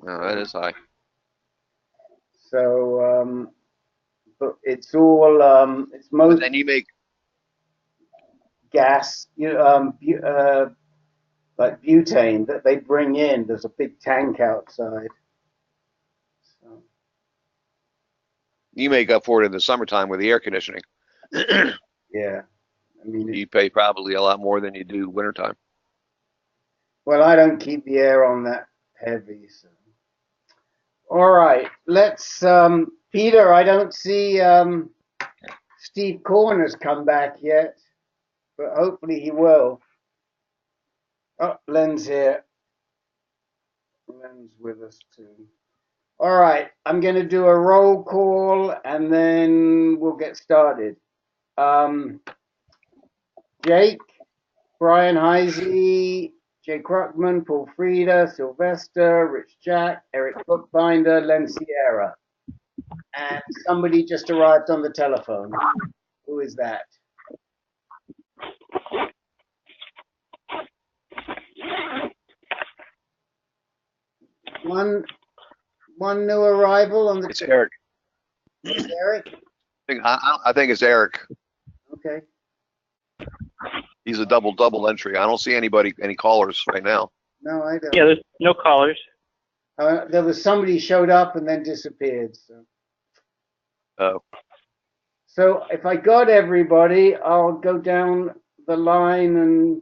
Oh, that is high. So, but it's all it's But most then you make, gas, like butane that they bring in. There's a big tank outside. So, you make up for it in the summertime with the air conditioning. yeah, I mean, You pay probably a lot more than you do wintertime. well, I don't keep the air on that heavy. So, all right, let's. Peter, I don't see Steve Corner's come back yet, but hopefully he will. Oh, Len's here. Len's with us too. All right, I'm going to do a roll call and then we'll get started. Um, Jake, Brian Heisey, Jay Kruckman, Paul Frieda, Sylvester, Rich Jack, Eric Bookbinder, Len Sierra. And somebody just arrived on the telephone. Who is that? One new arrival on the. It's Eric. It's Eric. I think it's Eric. Okay. He's a double entry. I don't see any callers right now. No, I don't. Yeah, there's no callers. There was somebody showed up and then disappeared. So. Oh. So if I got everybody, I'll go down the line and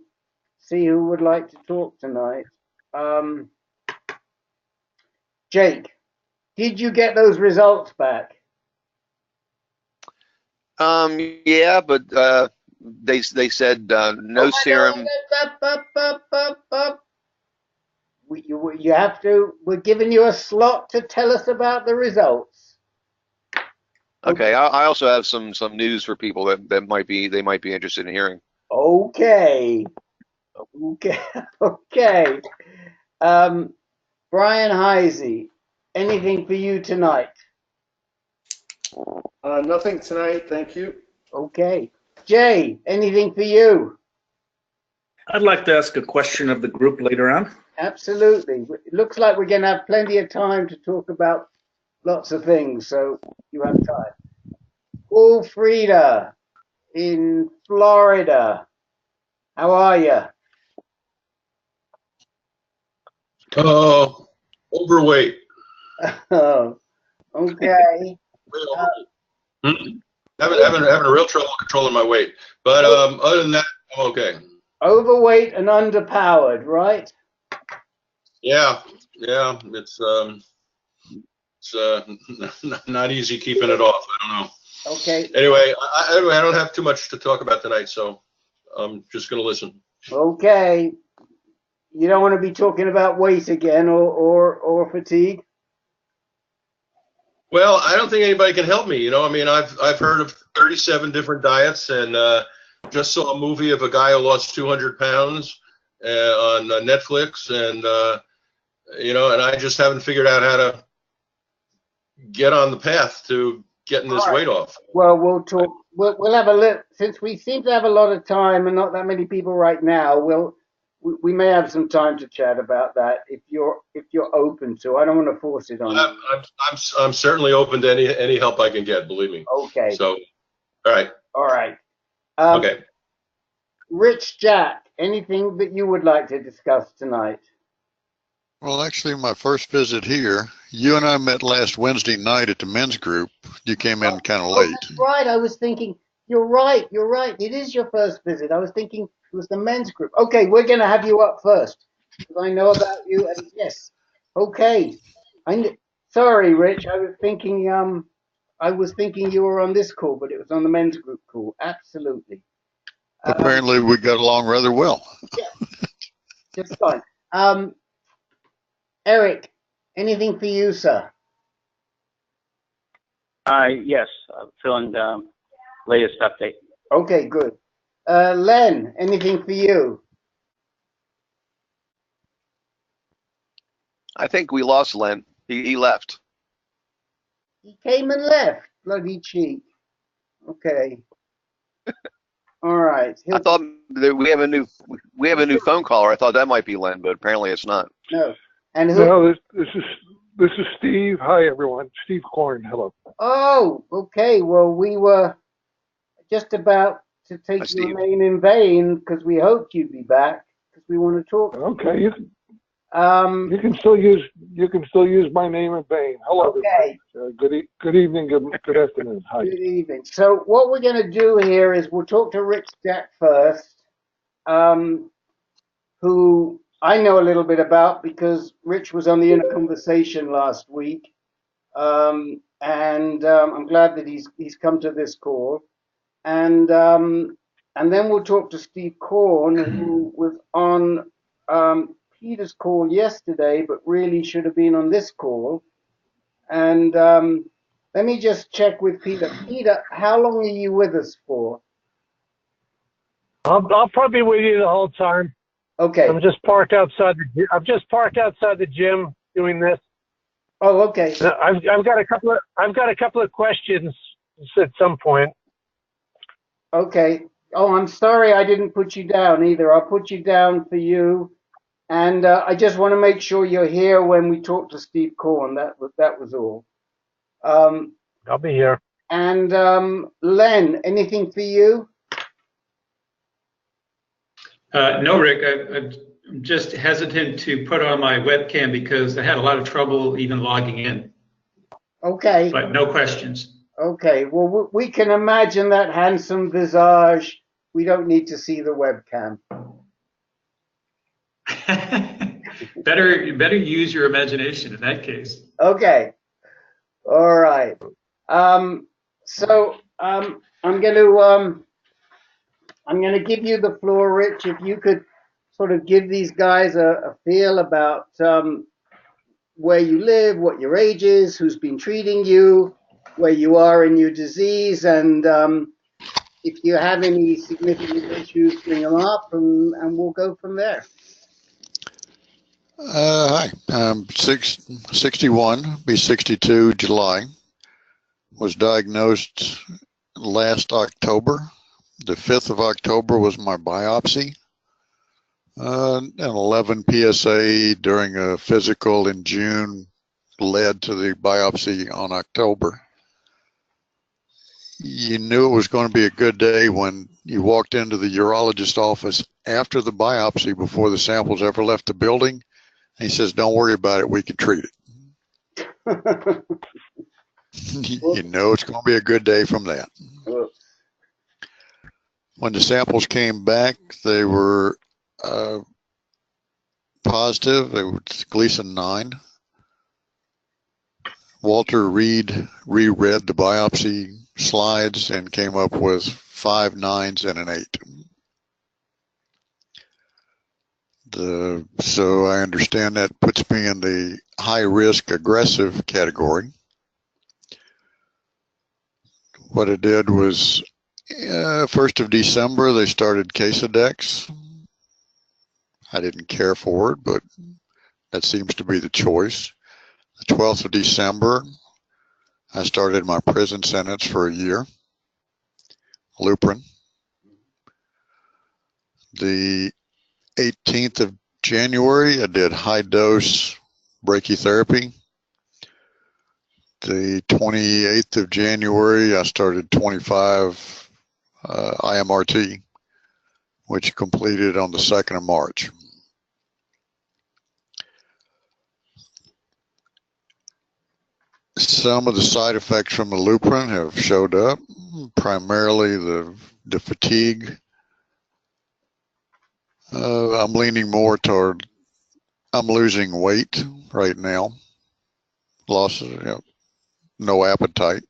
see who would like to talk tonight. Jake, did you get those results back? Yeah, but they said no serum. You have to. We're giving you a slot to tell us about the results. Okay, I also have some news for people that might be interested in hearing. Okay. Okay. Brian Heisey, anything for you tonight? Nothing tonight, thank you. Okay. Jay, anything for you? I'd like to ask a question of the group later on. Absolutely. It looks like we're going to have plenty of time to talk about lots of things, so you have time. Paul Frieda in Florida. How are you? Overweight. Oh, okay. Having a real trouble controlling my weight, but other than that, I'm okay. Overweight and underpowered, right? Yeah, it's not easy keeping it off. I don't know. Okay. Anyway, I don't have too much to talk about tonight, so I'm just going to listen. Okay. You don't want to be talking about weight again or fatigue? Well, I don't think anybody can help me. You know, I mean, I've heard of 37 different diets, and just saw a movie of a guy who lost 200 pounds on Netflix, and you know, and I just haven't figured out how to get on the path to getting this weight off. Well, we'll talk. We'll have a look. Since we seem to have a lot of time and not that many people right now, we may have some time to chat about that if you're open to. I don't want to force it on you. I'm certainly open to any help I can get. Believe me. Okay. So, all right. All right. Okay. Rich Jack, anything that you would like to discuss tonight? Well, actually, my first visit here, you and I met last Wednesday night at the men's group. You came in kind of late. That's right. I was thinking, you're right. It is your first visit. I was thinking it was the men's group. Okay, we're going to have you up first because I know about you. And yes. Okay. Sorry, Rich. I was thinking you were on this call, but it was on the men's group call. Absolutely. Apparently, we got along rather well. Yeah. Just fine. Eric, anything for you, sir? Yes, I'm feeling latest update. Okay, good. Len, anything for you? I think we lost Len. He left. He came and left. Bloody cheek. Okay. All right. I thought that we have a new phone caller. I thought that might be Len, but apparently it's not. No, And who? No, this is Steve. Hi, everyone. Steve Korn. Hello. Oh, okay. Well, we were just about to Hi, take your Steve. name in vain because we hoped you'd be back because we want to talk. Okay, Um, you can still use my name in vain. Hello, okay. everybody. Good evening. Good afternoon. Hi. Good evening. So what we're going to do here is we'll talk to Rich Jack first, who I know a little bit about because Rich was on the Inner Conversation last week. I'm glad that he's come to this call. And then we'll talk to Steve Korn, who was on Peter's call yesterday, but really should have been on this call. And let me just check with Peter. Peter, how long are you with us for? I'll probably be with you the whole time. Okay. I'm just parked outside the gym doing this. Oh, okay. I've got a couple of questions at some point. Okay. Oh, I'm sorry I didn't put you down either. I'll put you down for you. And I just want to make sure you're here when we talk to Steve Korn. That was all. I'll be here. And Len, anything for you? No, Rick, I'm just hesitant to put on my webcam because I had a lot of trouble even logging in. Okay. But no questions. Okay. Well, we can imagine that handsome visage. We don't need to see the webcam. Better use your imagination in that case. Okay. All right. So I'm going to give you the floor, Rich. If you could sort of give these guys a feel about where you live, what your age is, who's been treating you, where you are in your disease, and if you have any significant issues, bring them up, and we'll go from there. Hi, I'm 61, be 62 July. Was diagnosed last October. The 5th of October was my biopsy. An 11 PSA during a physical in June led to the biopsy on October. You knew it was going to be a good day when you walked into the urologist office after the biopsy before the samples ever left the building. And he says, "Don't worry about it, we can treat it." You know it's going to be a good day from that. When the samples came back, they were positive. It was Gleason 9. Walter Reed reread the biopsy slides and came up with 5 9s and an 8. So I understand that puts me in the high risk aggressive category. What I did was 1st of December, they started Casodex. I didn't care for it, but that seems to be the choice. The 12th of December, I started my prison sentence for a year, Lupron. The 18th of January, I did high dose brachytherapy. The 28th of January, I started 25 IMRT, which completed on the 2nd of March. Some of the side effects from the Lupron have showed up, primarily the fatigue. I'm leaning more toward, I'm losing weight right now. No appetite.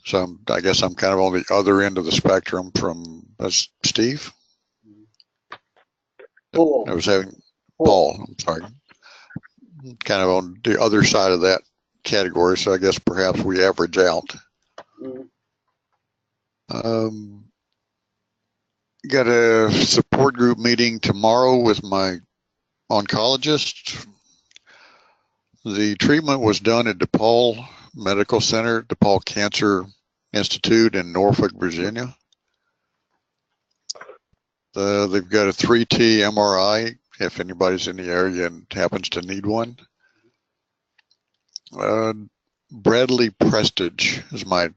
So I guess I'm kind of on the other end of the spectrum from Steve. Paul. I was having Paul. I'm sorry. Kind of on the other side of that category. So I guess perhaps we average out. Got a support group meeting tomorrow with my oncologist. The treatment was done at DePaul Medical Center, DePaul Cancer Institute in Norfolk, Virginia. They've got a 3T MRI if anybody's in the area and happens to need one. Bradley Prestige is my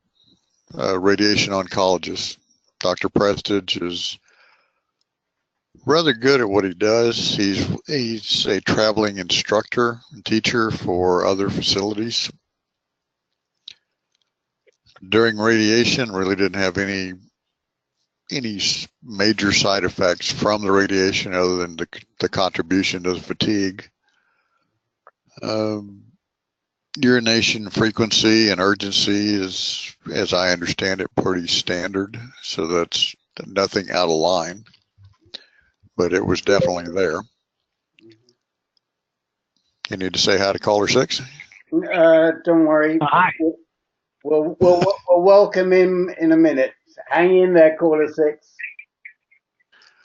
radiation oncologist. Dr. Prestige is rather good at what he does. He's a traveling instructor and teacher for other facilities. During radiation, really didn't have any major side effects from the radiation other than the contribution to the fatigue. Urination frequency and urgency is, as I understand it, pretty standard. So that's nothing out of line, but it was definitely there. You need to say hi to caller 6? Don't worry. Hi. We'll welcome him in a minute. Hang in there, caller 6.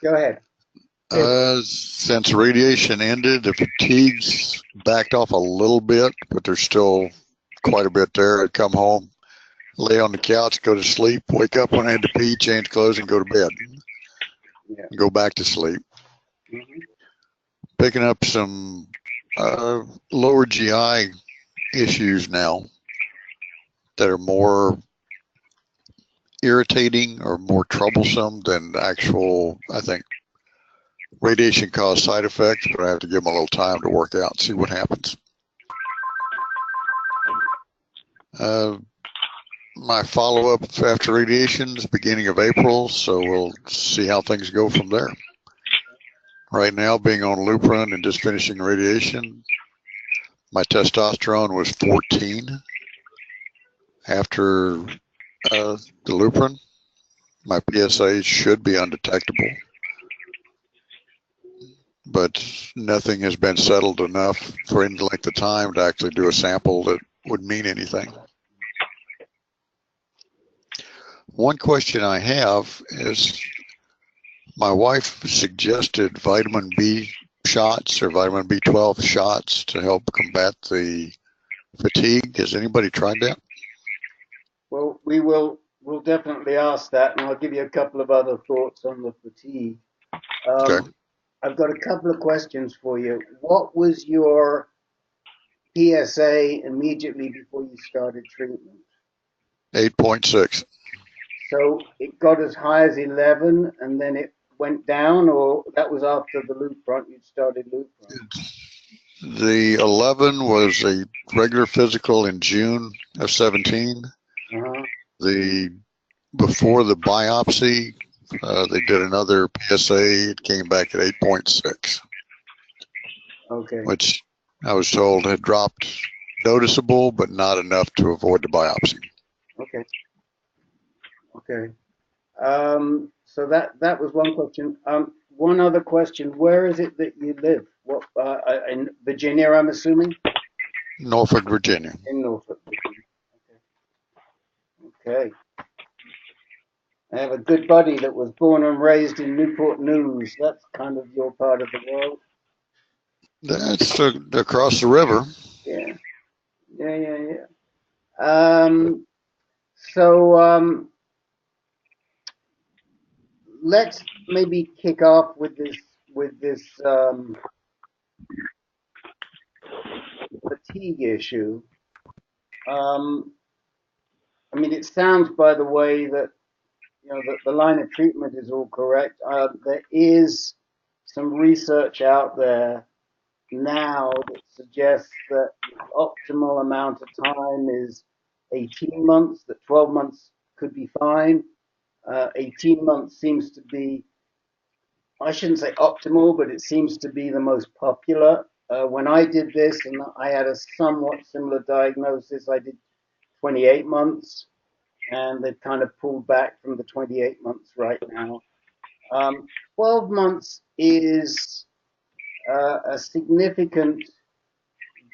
Go ahead. Since radiation ended, the fatigue's backed off a little bit, but there's still quite a bit there. I'd come home, lay on the couch, go to sleep, wake up when I had to pee, change clothes, and go to bed. Yeah. Go back to sleep. Mm-hmm. Picking up some lower GI issues now that are more irritating or more troublesome than actual, I think, radiation caused side effects, but I have to give them a little time to work out and see what happens. My follow-up after radiation is beginning of April, so we'll see how things go from there. Right now, being on Lupron and just finishing radiation, my testosterone was 14 after the Lupron. My PSA should be undetectable, but nothing has been settled enough for any length of time to actually do a sample that would mean anything. One question I have is, my wife suggested vitamin B shots or vitamin B12 shots to help combat the fatigue. Has anybody tried that? Well, we'll definitely ask that, and I'll give you a couple of other thoughts on the fatigue. Okay. I've got a couple of questions for you. What was your PSA immediately before you started treatment? 8.6. So it got as high as 11 and then it went down, or that was after the Lupron, you'd started Lupron? The 11 was a regular physical in June of 17. Before the biopsy, they did another PSA. It came back at 8.6. Okay. Which I was told had dropped noticeable, but not enough to avoid the biopsy. Okay. Okay. So that was one question. One other question: where is it that you live? What in Virginia? I'm assuming. Norfolk, Virginia. In Norfolk, Virginia. Okay. Okay. I have a good buddy that was born and raised in Newport News. That's kind of your part of the world. That's across the river. Yeah. So let's maybe kick off with this fatigue issue. I mean, it sounds, by the way, that that the line of treatment is all correct. There is some research out there now that suggests that the optimal amount of time is 18 months, that 12 months could be fine. 18 months seems to be, I shouldn't say optimal, but it seems to be the most popular. When I did this, and I had a somewhat similar diagnosis, I did 28 months, and they've kind of pulled back from the 28 months right now. 12 months is a significant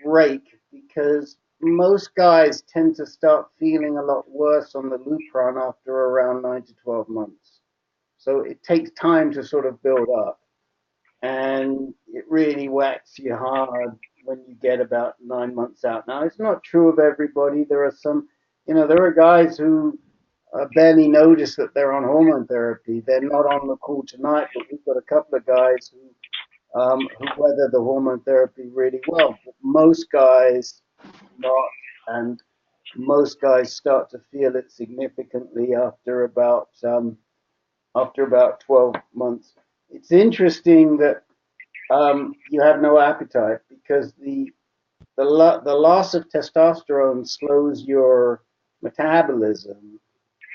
break because most guys tend to start feeling a lot worse on the Lupron after around 9 to 12 months. So it takes time to sort of build up, and it really whacks you hard when you get about 9 months out. Now, it's not true of everybody. There are some, there are guys who barely notice that they're on hormone therapy. They're not on the call tonight, but we've got a couple of guys who who weather the hormone therapy really well. But most guys not, and most guys start to feel it significantly after about 12 months. It's interesting that you have no appetite because the loss of testosterone slows your metabolism,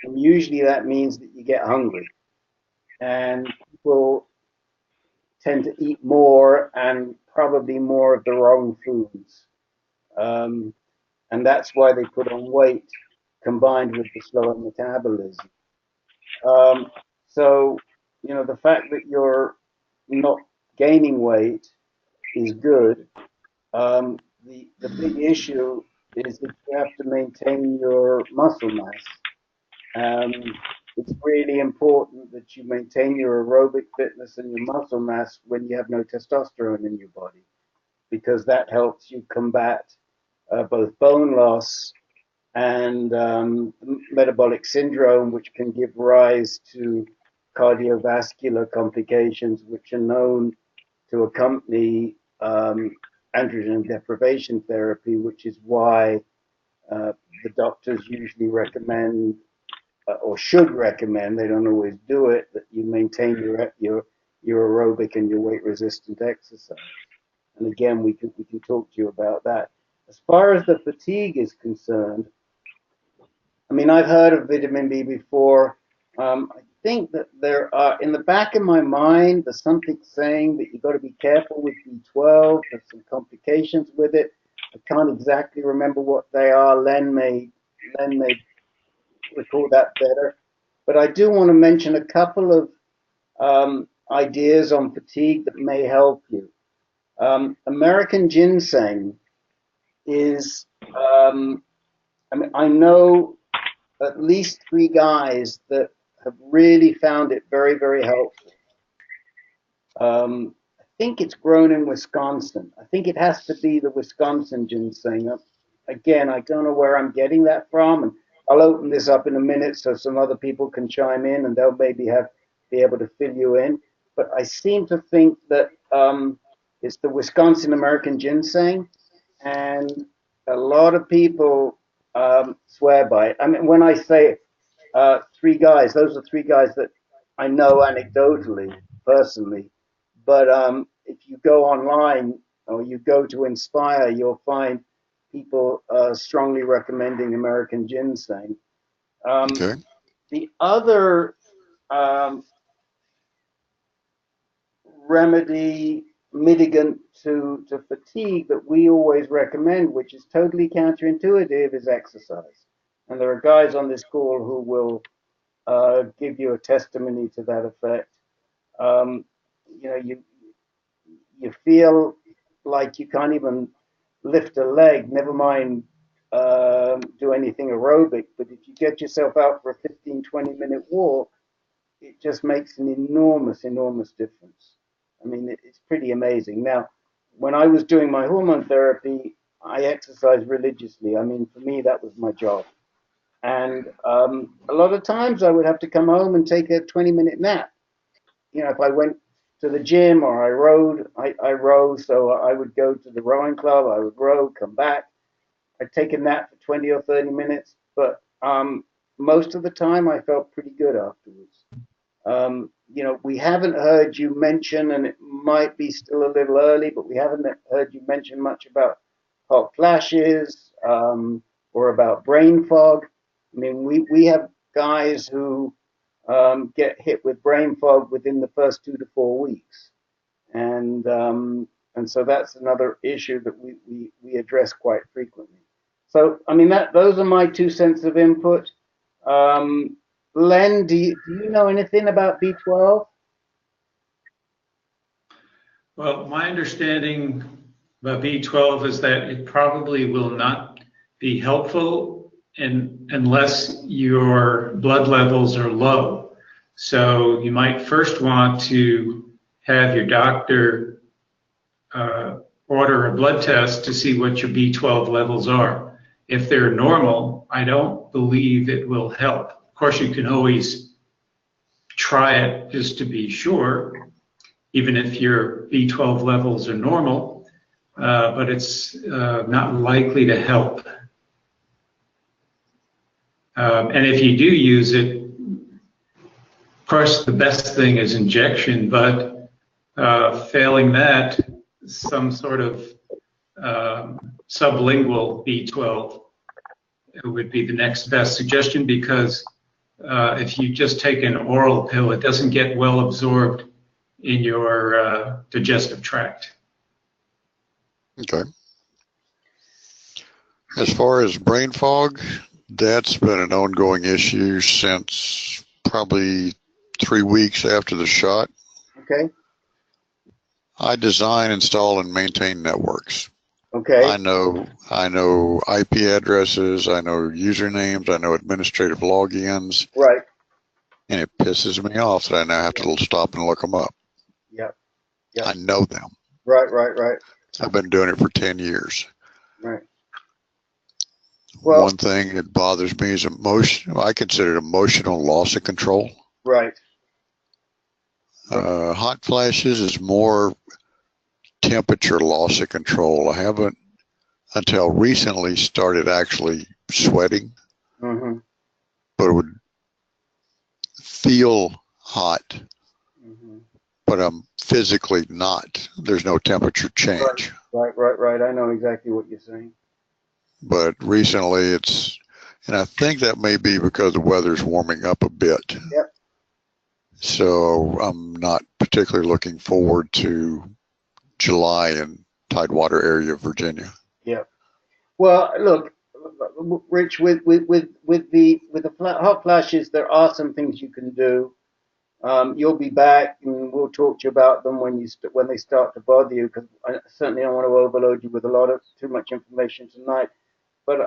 and usually that means that you get hungry, and people tend to eat more and probably more of the wrong foods, and that's why they put on weight combined with the slower metabolism. So, you know, the fact that you're not gaining weight is good. The big issue is that you have to maintain your muscle mass. It's really important that you maintain your aerobic fitness and your muscle mass when you have no testosterone in your body, because that helps you combat both bone loss and metabolic syndrome, which can give rise to cardiovascular complications, which are known to accompany androgen deprivation therapy, which is why the doctors usually recommend or should recommend, they don't always do it, that you maintain your aerobic and your weight resistant exercise. And again, we can talk to you about that. As far as the fatigue is concerned, I mean, I've heard of vitamin B before. I think that there are, in the back of my mind, there's something saying that you've got to be careful with B12. There's some complications with it. I can't exactly remember what they are. Len may recall that better. But I do want to mention a couple of ideas on fatigue that may help you. American ginseng is, I mean, I know at least 3 guys that have really found it very, very helpful. I think it's grown in Wisconsin. I think it has to be the Wisconsin ginseng. Again, I don't know where I'm getting that from, and I'll open this up in a minute so some other people can chime in, and they'll maybe be able to fill you in. But I seem to think that it's the Wisconsin American ginseng, and a lot of people swear by it. I mean, when I say 3 guys, those are 3 guys that I know anecdotally, personally. But if you go online or you go to Inspire, you'll find people strongly recommending American ginseng. Okay. The other remedy mitigant to fatigue that we always recommend, which is totally counterintuitive, is exercise. And there are guys on this call who will give you a testimony to that effect. You know, you feel like you can't even lift a leg, never mind do anything aerobic. But if you get yourself out for a 15, 20-minute walk, it just makes an enormous, enormous difference. I mean, it's pretty amazing. Now, when I was doing my hormone therapy, I exercised religiously. I mean, for me, that was my job. And a lot of times I would have to come home and take a 20-minute nap. You know, if I went to the gym or I rowed, I row, so I would go to the rowing club, I would row, come back. I'd take a nap for 20 or 30 minutes, but most of the time I felt pretty good afterwards. You know, we haven't heard you mention, and it might be still a little early, but we haven't heard you mention much about hot flashes or about brain fog. I mean, we have guys who get hit with brain fog within the first 2 to 4 weeks, and so that's another issue that we address quite frequently. So, I mean, those are my 2 cents of input. Len, do you know anything about B12? Well, my understanding about B12 is that it probably will not be helpful unless your blood levels are low. So you might first want to have your doctor order a blood test to see what your B12 levels are. If they're normal, I don't believe it will help. Of course, you can always try it just to be sure, even if your B12 levels are normal, but it's not likely to help. And if you do use it, of course, the best thing is injection, but failing that, some sort of sublingual B12 would be the next best suggestion, because if you just take an oral pill, it doesn't get well absorbed in your digestive tract. Okay. As far as brain fog, that's been an ongoing issue since probably 3 weeks after the shot. Okay. I design, install, and maintain networks. Okay. I know IP addresses, I know usernames, I know administrative logins, Right. and it pisses me off that I now have to stop and look them up. Yep. Yep. I know them. Right. I've been doing it for 10 years. Right. Well, one thing that bothers me is I consider it emotional loss of control. Right. Hot flashes is more temperature loss of control. I haven't until recently started actually sweating, Mm-hmm. but it would feel hot, Mm-hmm. but I'm physically not. There's no temperature change. Right. I know exactly what you're saying. But recently and I think that may be because the weather's warming up a bit. Yep. So I'm not particularly looking forward to July in Tidewater area of Virginia. Yeah. Well, look, Rich, with the hot flashes, there are some things you can do. You'll be back, and we'll talk to you about them when they start to bother you. Because I certainly don't want to overload you with too much information tonight. But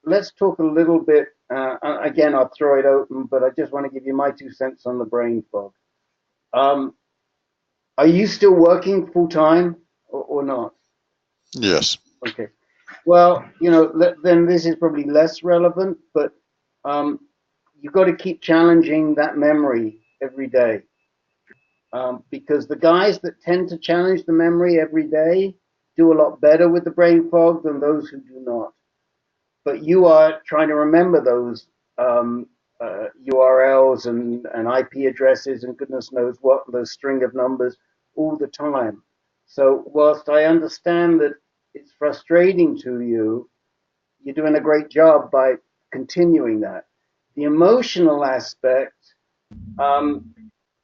let's talk a little bit. Again, I'll throw it open, but I just want to give you my 2 cents on the brain fog. Are you still working full time or not? Yes. Okay. Well, then this is probably less relevant, but you've got to keep challenging that memory every day. Because the guys that tend to challenge the memory every day do a lot better with the brain fog than those who do not. But you are trying to remember those URLs and IP addresses and goodness knows what, those string of numbers all the time. So whilst I understand that it's frustrating to you, you're doing a great job by continuing that. The emotional aspect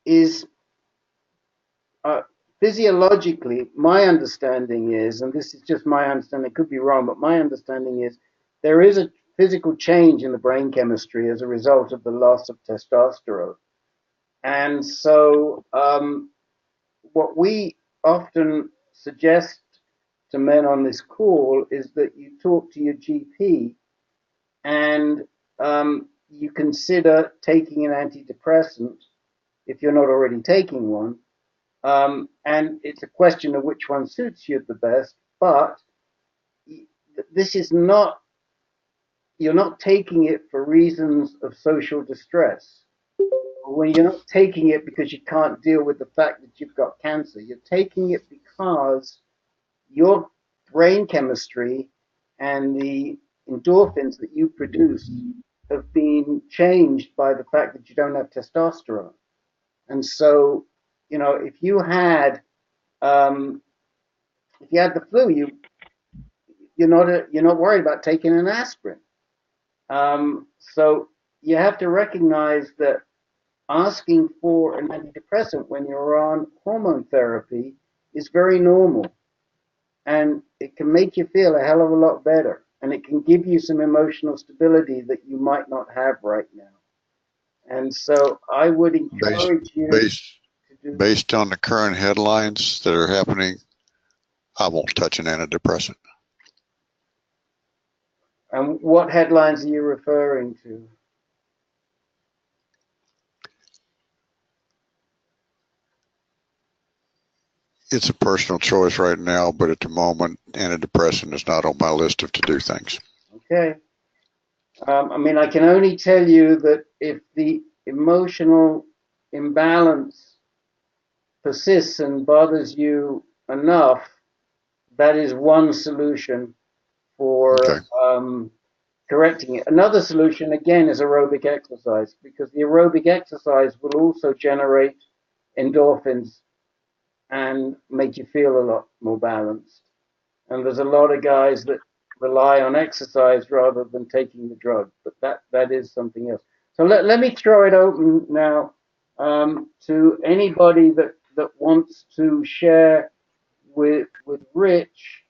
is physiologically, my understanding is, and this is just my understanding, it could be wrong, but my understanding is there is a physical change in the brain chemistry as a result of the loss of testosterone. And so what we often suggest to men on this call is that you talk to your GP and you consider taking an antidepressant if you're not already taking one. And it's a question of which one suits you the best, but this is not, you're not taking it for reasons of social distress. When you're not taking it because you can't deal with the fact that you've got cancer, you're taking it because your brain chemistry and the endorphins that you produce have been changed by the fact that you don't have testosterone. And so, if you had the flu, you're not worried about taking an aspirin. So you have to recognize that asking for an antidepressant when you're on hormone therapy is very normal, and it can make you feel a hell of a lot better, and it can give you some emotional stability that you might not have right now. And so I would encourage you based on the current headlines that are happening, I won't touch an antidepressant. And what headlines are you referring to? It's a personal choice right now, but at the moment, antidepressant is not on my list of to-do things. Okay. I can only tell you that if the emotional imbalance persists and bothers you enough, that is one solution for correcting it. Another solution, again, is aerobic exercise, because the aerobic exercise will also generate endorphins and make you feel a lot more balanced. And there's a lot of guys that rely on exercise rather than taking the drug, but that is something else. So let me throw it open now to anybody that wants to share with Rich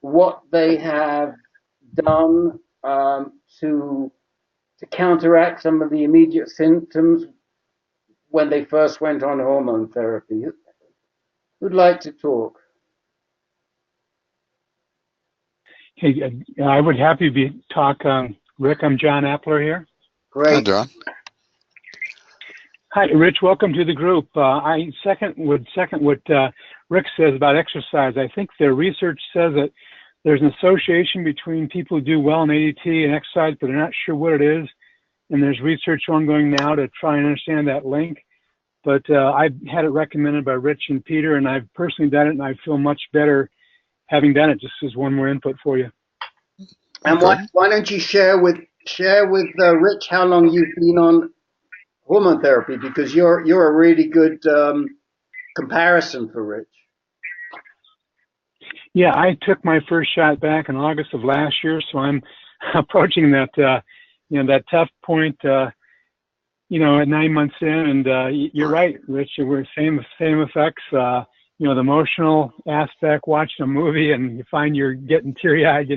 what they have done to counteract some of the immediate symptoms when they first went on hormone therapy. Who'd like to talk? Hey, I would happy to talk. Rick, I'm John Appler here. Great. Hi, John. Hi, Rich. Welcome to the group. I would second what Rick says about exercise. I think the research says that there's an association between people who do well in ADT and exercise, but they're not sure what it is. And there's research ongoing now to try and understand that link. But I've had it recommended by Rich and Peter, and I've personally done it, and I feel much better having done it. Just as one more input for you. And why don't you share with Rich how long you've been on hormone therapy, because you're a really good comparison for Rich. Yeah, I took my first shot back in August of last year, so I'm approaching that that tough point at 9 months in, and you're right, Rich. We're same effects. The emotional aspect, watching a movie and you find you're getting teary-eyed.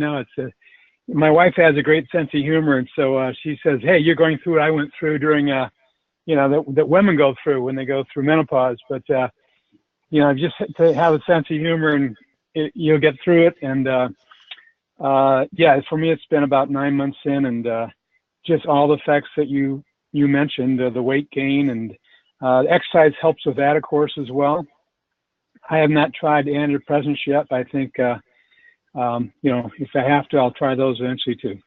My wife has a great sense of humor, and so she says, "Hey, you're going through what I went through during that women go through when they go through menopause." But just to have a sense of humor, and you'll get through it. And for me, it's been about 9 months in, and just all the effects that you mentioned, the weight gain, and exercise helps with that, of course, as well. I have not tried antidepressants yet, but I think if I have to, I'll try those eventually too.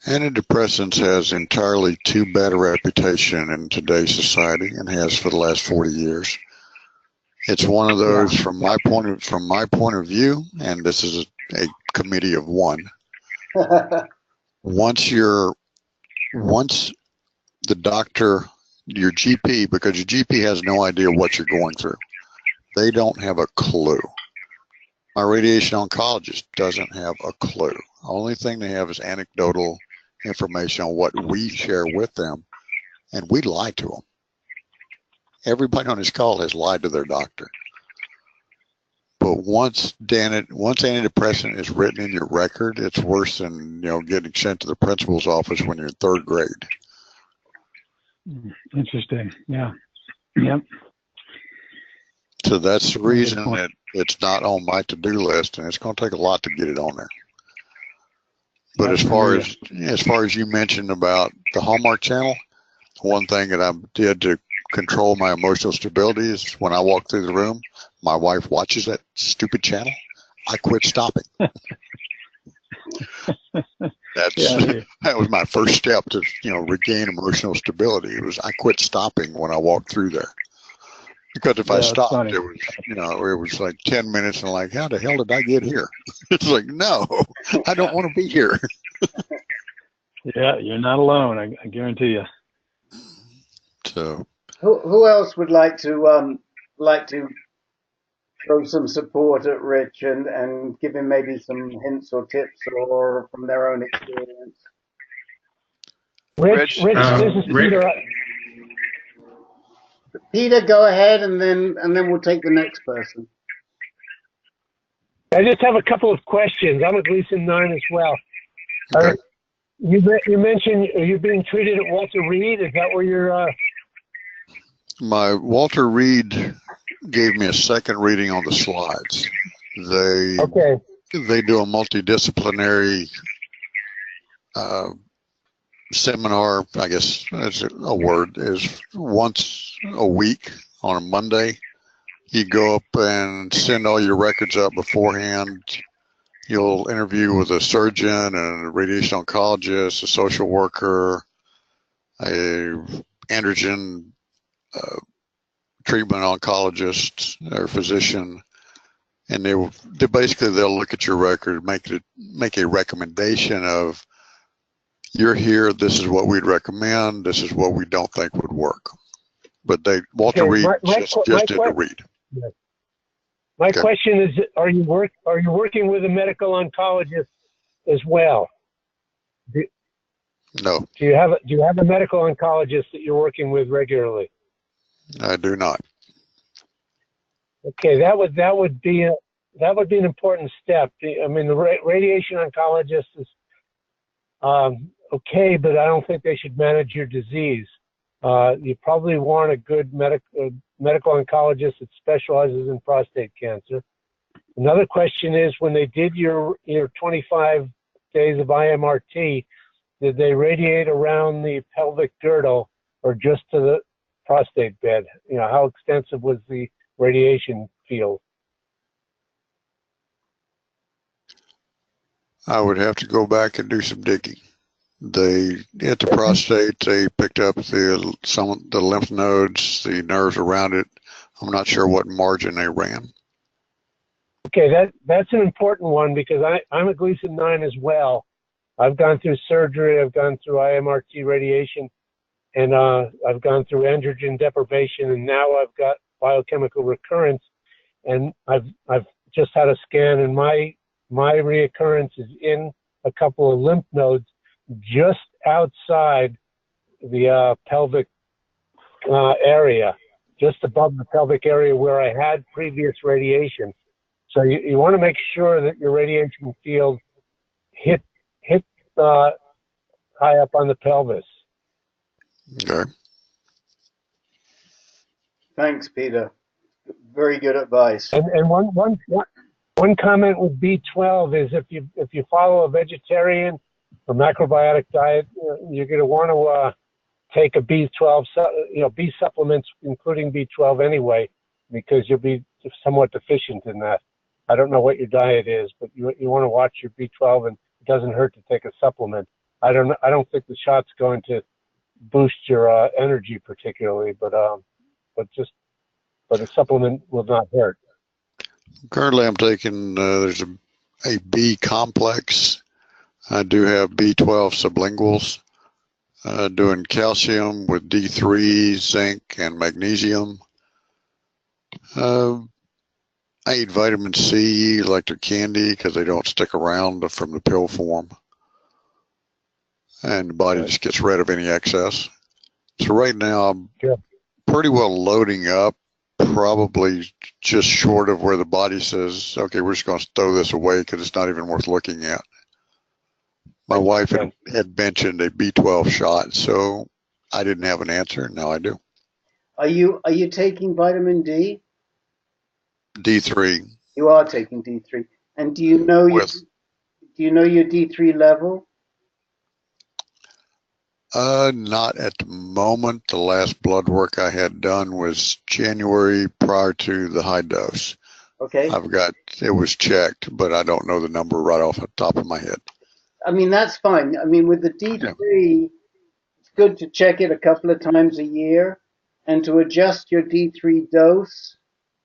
Antidepressants has entirely too bad a reputation in today's society, and has for the last 40 years. It's one of those, from my point of view, and this is a committee of one. Once the doctor, your GP, because your GP has no idea what you're going through, they don't have a clue. My radiation oncologist doesn't have a clue. The only thing they have is anecdotal information on what we share with them, and we lie to them. Everybody on this call has lied to their doctor. But once antidepressant is written in your record, it's worse than getting sent to the principal's office when you're in third grade. Interesting. Yeah. Yep. So that's the reason that it's not on my to-do list, and it's going to take a lot to get it on there. But as far as you mentioned about the Hallmark Channel, one thing that I did to control my emotional stability is when I walk through the room, my wife watches that stupid channel. I quit stopping. That was my first step to regain emotional stability. It was I quit stopping when I walked through there. Because if I stopped, it was, it was like 10 minutes and like, how the hell did I get here? It's like, no, I don't want to be here. Yeah, you're not alone. I guarantee you. So, who else would like to throw some support at Rich and give him maybe some hints or tips or from their own experience? Rich, this is Peter. Peter, go ahead, and then we'll take the next person. I just have a couple of questions. I'm a Gleason 9 as well. okay. You mentioned you're being treated at Walter Reed. Is that where you're? My Walter Reed gave me a second reading on the slides. They do a multidisciplinary seminar, I guess that's a word, is once a week on a Monday. You go up and send all your records up beforehand. You'll interview with a surgeon and a radiation oncologist, a social worker, a androgen treatment oncologist or physician, and they basically they'll look at your record, make a recommendation of, you're here, this is what we'd recommend, this is what we don't think would work. But Walter Reed just did the read. My Okay. question is, are you working with a medical oncologist as well? No, Do you have a medical oncologist that you're working with regularly? I do not. Okay, that would be an important step. I mean, the radiation oncologist is okay, but I don't think they should manage your disease. You probably want a good medical oncologist that specializes in prostate cancer. Another question is, when they did your 25 days of IMRT, did they radiate around the pelvic girdle or just to the prostate bed? You know, how extensive was the radiation field? I would have to go back and do some digging. They hit the prostate, they picked up the lymph nodes, the nerves around it. I'm not sure what margin they ran. Okay, that's an important one, because I'm a Gleason 9 as well. I've gone through surgery, I've gone through IMRT radiation, and I've gone through androgen deprivation, and now I've got biochemical recurrence, and I've just had a scan, and my recurrence is in a couple of lymph nodes just outside the pelvic area, just above the pelvic area where I had previous radiation. So you want to make sure that your radiation field hit high up on the pelvis. Okay. Thanks, Peter. Very good advice. And one comment with B12 is, if you follow a vegetarian or macrobiotic diet, you're going to want to take a B12, B supplements, including B12 anyway, because you'll be somewhat deficient in that. I don't know what your diet is, but you want to watch your B12, and it doesn't hurt to take a supplement. I don't think the shot's going to boost your energy particularly, but a supplement will not hurt. Currently, I'm taking there's a B complex. I do have B12 sublinguals. Doing calcium with D3, zinc, and magnesium. I eat vitamin C like they're candy because they don't stick around from the pill form. And the body just gets rid of any excess. So right now I'm pretty well loading up, probably just short of where the body says, okay, we're just going to throw this away because it's not even worth looking at. My wife had mentioned a B12 shot, so I didn't have an answer. Now I do. Are you taking vitamin D? D3. You are taking D3. And do you know your D3 level? Not at the moment. The last blood work I had done was January prior to the high dose. Okay. It was checked, but I don't know the number right off the top of my head. I mean, that's fine. I mean, with the D3, it's good to check it a couple of times a year and to adjust your D3 dose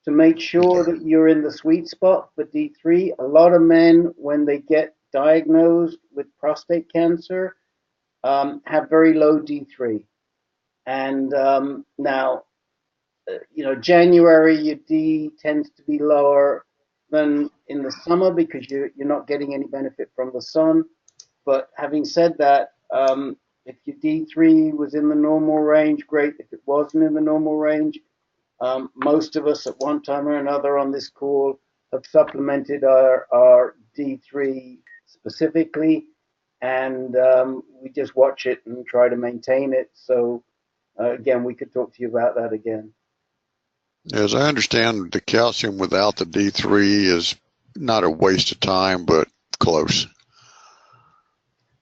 to make sure that you're in the sweet spot for D3. A lot of men, when they get diagnosed with prostate cancer, have very low D3. And now, January, your D tends to be lower than in the summer because you're not getting any benefit from the sun. But having said that, if your D3 was in the normal range, great. If it wasn't in the normal range, most of us at one time or another on this call have supplemented our D3 specifically, and we just watch it and try to maintain it. So again, we could talk to you about that again. As I understand, the calcium without the D3 is not a waste of time, but close.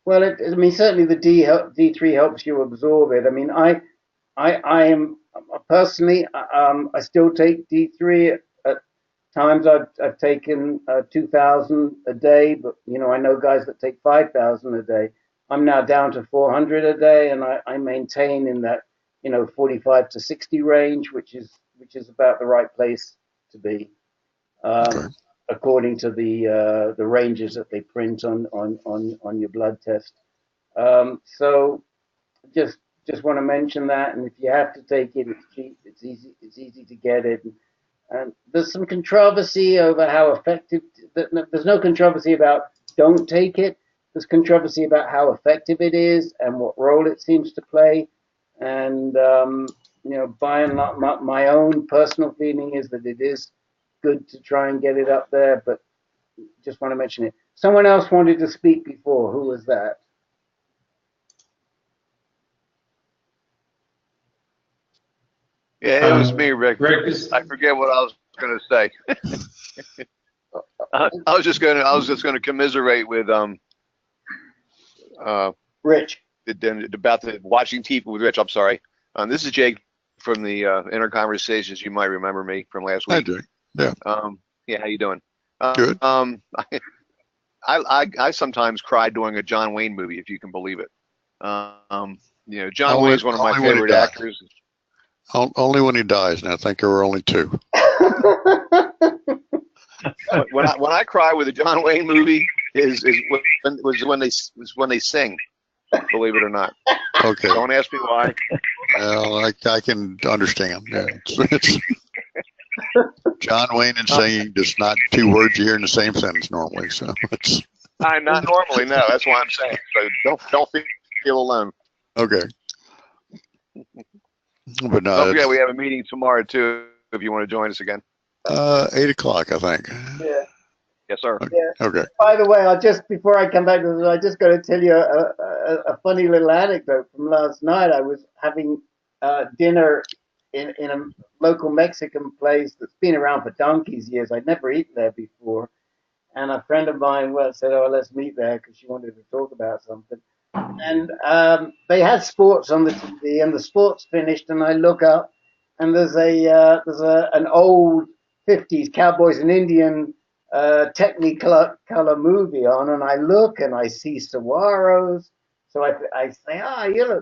Well, certainly the D3 helps you absorb it. I mean, I am personally, I still take D3. At times I've taken 2,000 a day, but I know guys that take 5,000 a day. I'm now down to 400 a day, and I maintain in that 45 to 60 range, which is about the right place to be, Okay. according to the ranges that they print on your blood test. So just want to mention that, and if you have to take it, it's cheap, it's easy to get it. And there's some controversy over how effective. There's no controversy about don't take it. There's controversy about how effective it is and what role it seems to play. And by and large, my own personal feeling is that it is good to try and get it up there. But just want to mention it. Someone else wanted to speak before. Who was that? Yeah, it was me, Rick. Rick I forget what I was going to say. I was just going to commiserate with Rich. About the watching TV with Rich. I'm sorry. This is Jake from the Inner Conversations. You might remember me from last week. I do. Yeah. Yeah. How you doing? Good. I sometimes cry during a John Wayne movie, if you can believe it. John Only- Wayne's one of my only when he favorite dies. actors. Only when he dies, and I think there were only two. When I cry with a John Wayne movie is when they sing. Believe it or not. Okay. Don't ask me why. Well, I can understand. Yeah. It's John Wayne and singing, just not two words you hear in the same sentence normally. So it's Not normally, no. That's why I'm saying. So don't feel alone. okay. But no, Don't forget we have a meeting tomorrow too. If you want to join us again. 8 o'clock, I think. Yeah. Yes, sir. Yeah. Okay. By the way, before I come back to this, I just got to tell you a funny little anecdote from last night. I was having dinner in a local Mexican place that's been around for donkey's years. I'd never eaten there before, and a friend of mine said, "Oh, let's meet there," because she wanted to talk about something. And they had sports on the TV, and the sports finished, and I look up, and there's an old 50s Cowboys and Indian Technicolor movie on, and I look and I see saguaros. So I say,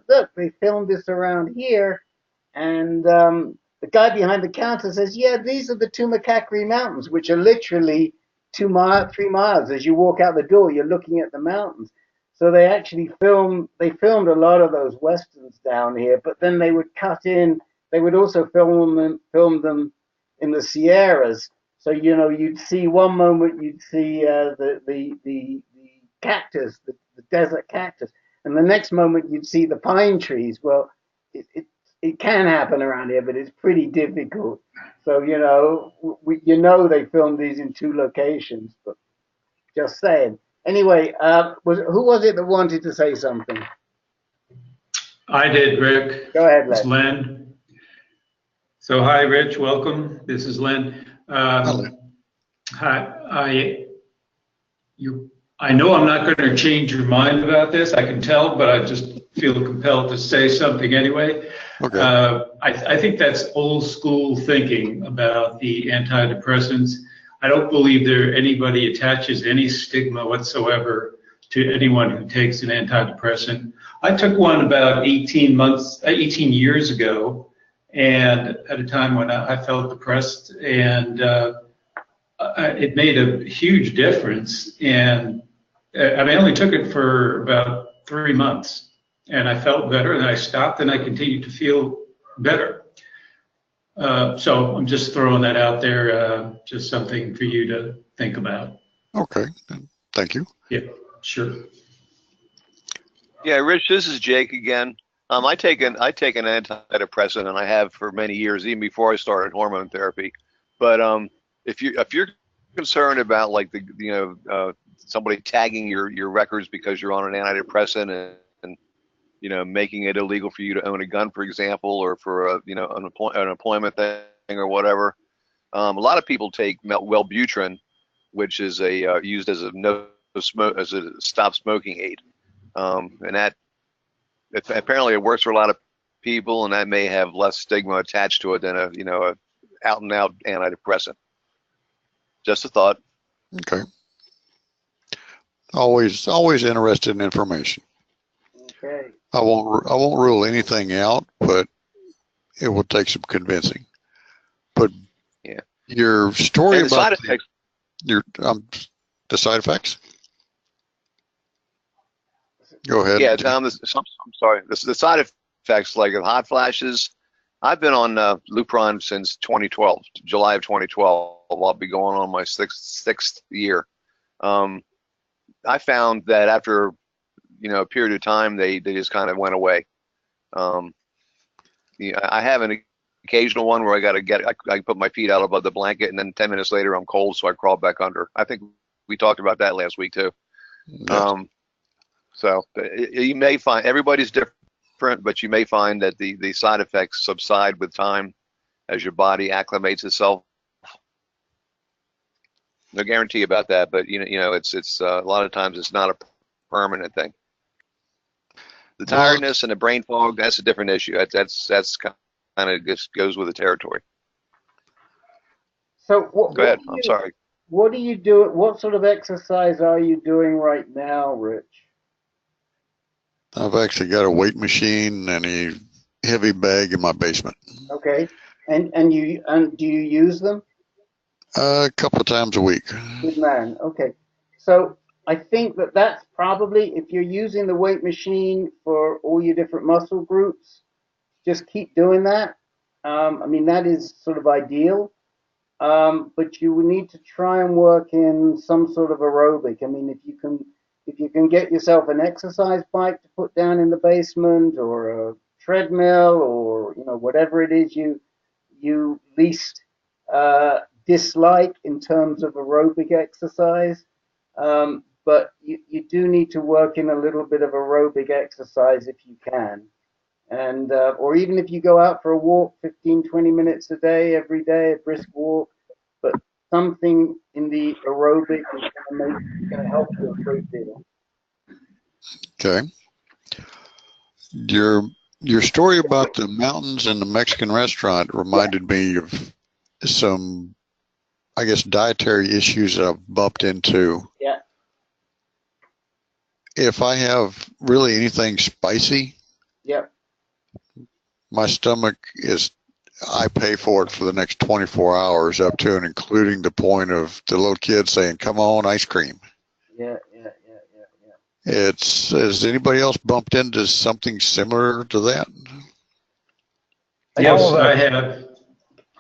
look, they filmed this around here. And the guy behind the counter says, yeah, these are the Tumacacri Mountains, which are literally 3 miles. As you walk out the door, you're looking at the mountains. So they actually filmed a lot of those Westerns down here, but then they would they would also film them in the Sierras. So, you'd see one moment, you'd see the cactus, the desert cactus, and the next moment you'd see the pine trees. Well, it can happen around here, but it's pretty difficult. So, they filmed these in 2 locations, but just saying. Anyway, who was it that wanted to say something? I did, Rick. Go ahead, It's Len. Len. So hi, Rich. Welcome. This is Len. Hi. I know I'm not going to change your mind about this. I can tell, but I just feel compelled to say something anyway. Okay. I think that's old school thinking about the antidepressants. I don't believe anybody attaches any stigma whatsoever to anyone who takes an antidepressant. I took one about 18 years ago, and at a time when I felt depressed, and it made a huge difference. And I only took it for about 3 months, and I felt better, and I stopped, and I continued to feel better. So I'm just throwing that out there, just something for you to think about. Okay. Thank you. Yeah, sure. Yeah, Rich, this is Jake again. I take an antidepressant, and I have for many years, even before I started hormone therapy. But if you're concerned about like somebody tagging your records because you're on an antidepressant and making it illegal for you to own a gun, for example, or for an employment thing or whatever, a lot of people take Wellbutrin, which is used as a stop smoking aid, and that apparently it works for a lot of people, and that may have less stigma attached to it than a out and out antidepressant. Just a thought. Okay. Always interested in information. Okay. I won't rule anything out, but it will take some convincing. But yeah, your story and the about side effects. The side effects. Go ahead. Yeah, Tom. I'm sorry. The side effects, like hot flashes. I've been on Lupron since 2012, July of 2012. I'll be going on my sixth year. I found that after a period of time, they just kind of went away. I have an occasional one where I put my feet out above the blanket, and then 10 minutes later I'm cold, so I crawl back under. I think we talked about that last week too. Yes. So you may find everybody's different, but you may find that the side effects subside with time as your body acclimates itself. No guarantee about that, but it's a lot of times it's not a permanent thing. The tiredness and the brain fog, that's a different issue. That's kind of just goes with the territory. So Go ahead. I'm sorry. What do you do? What sort of exercise are you doing right now, Rich? I've actually got a weight machine and a heavy bag in my basement. Okay, and do you use them? A couple of times a week. Good man. Okay, so I think that's probably, if you're using the weight machine for all your different muscle groups, just keep doing that. I mean, that is sort of ideal. But you will need to try and work in some sort of aerobic. I mean, if you can get yourself an exercise bike to put down in the basement, or a treadmill, or whatever it is you least dislike in terms of aerobic exercise. But you do need to work in a little bit of aerobic exercise if you can. And or even if you go out for a walk 15-20 minutes a day, every day, a brisk walk, but something in the aerobic is going to help you a great deal. Okay. Your story about the mountains and the Mexican restaurant reminded me of some, I guess, dietary issues that I've bumped into. Yeah. If I have really anything spicy, yep, my stomach I pay for it for the next 24 hours, up to and including the point of the little kid saying, "Come on, ice cream." Yeah. Has anybody else bumped into something similar to that? Yes, I have.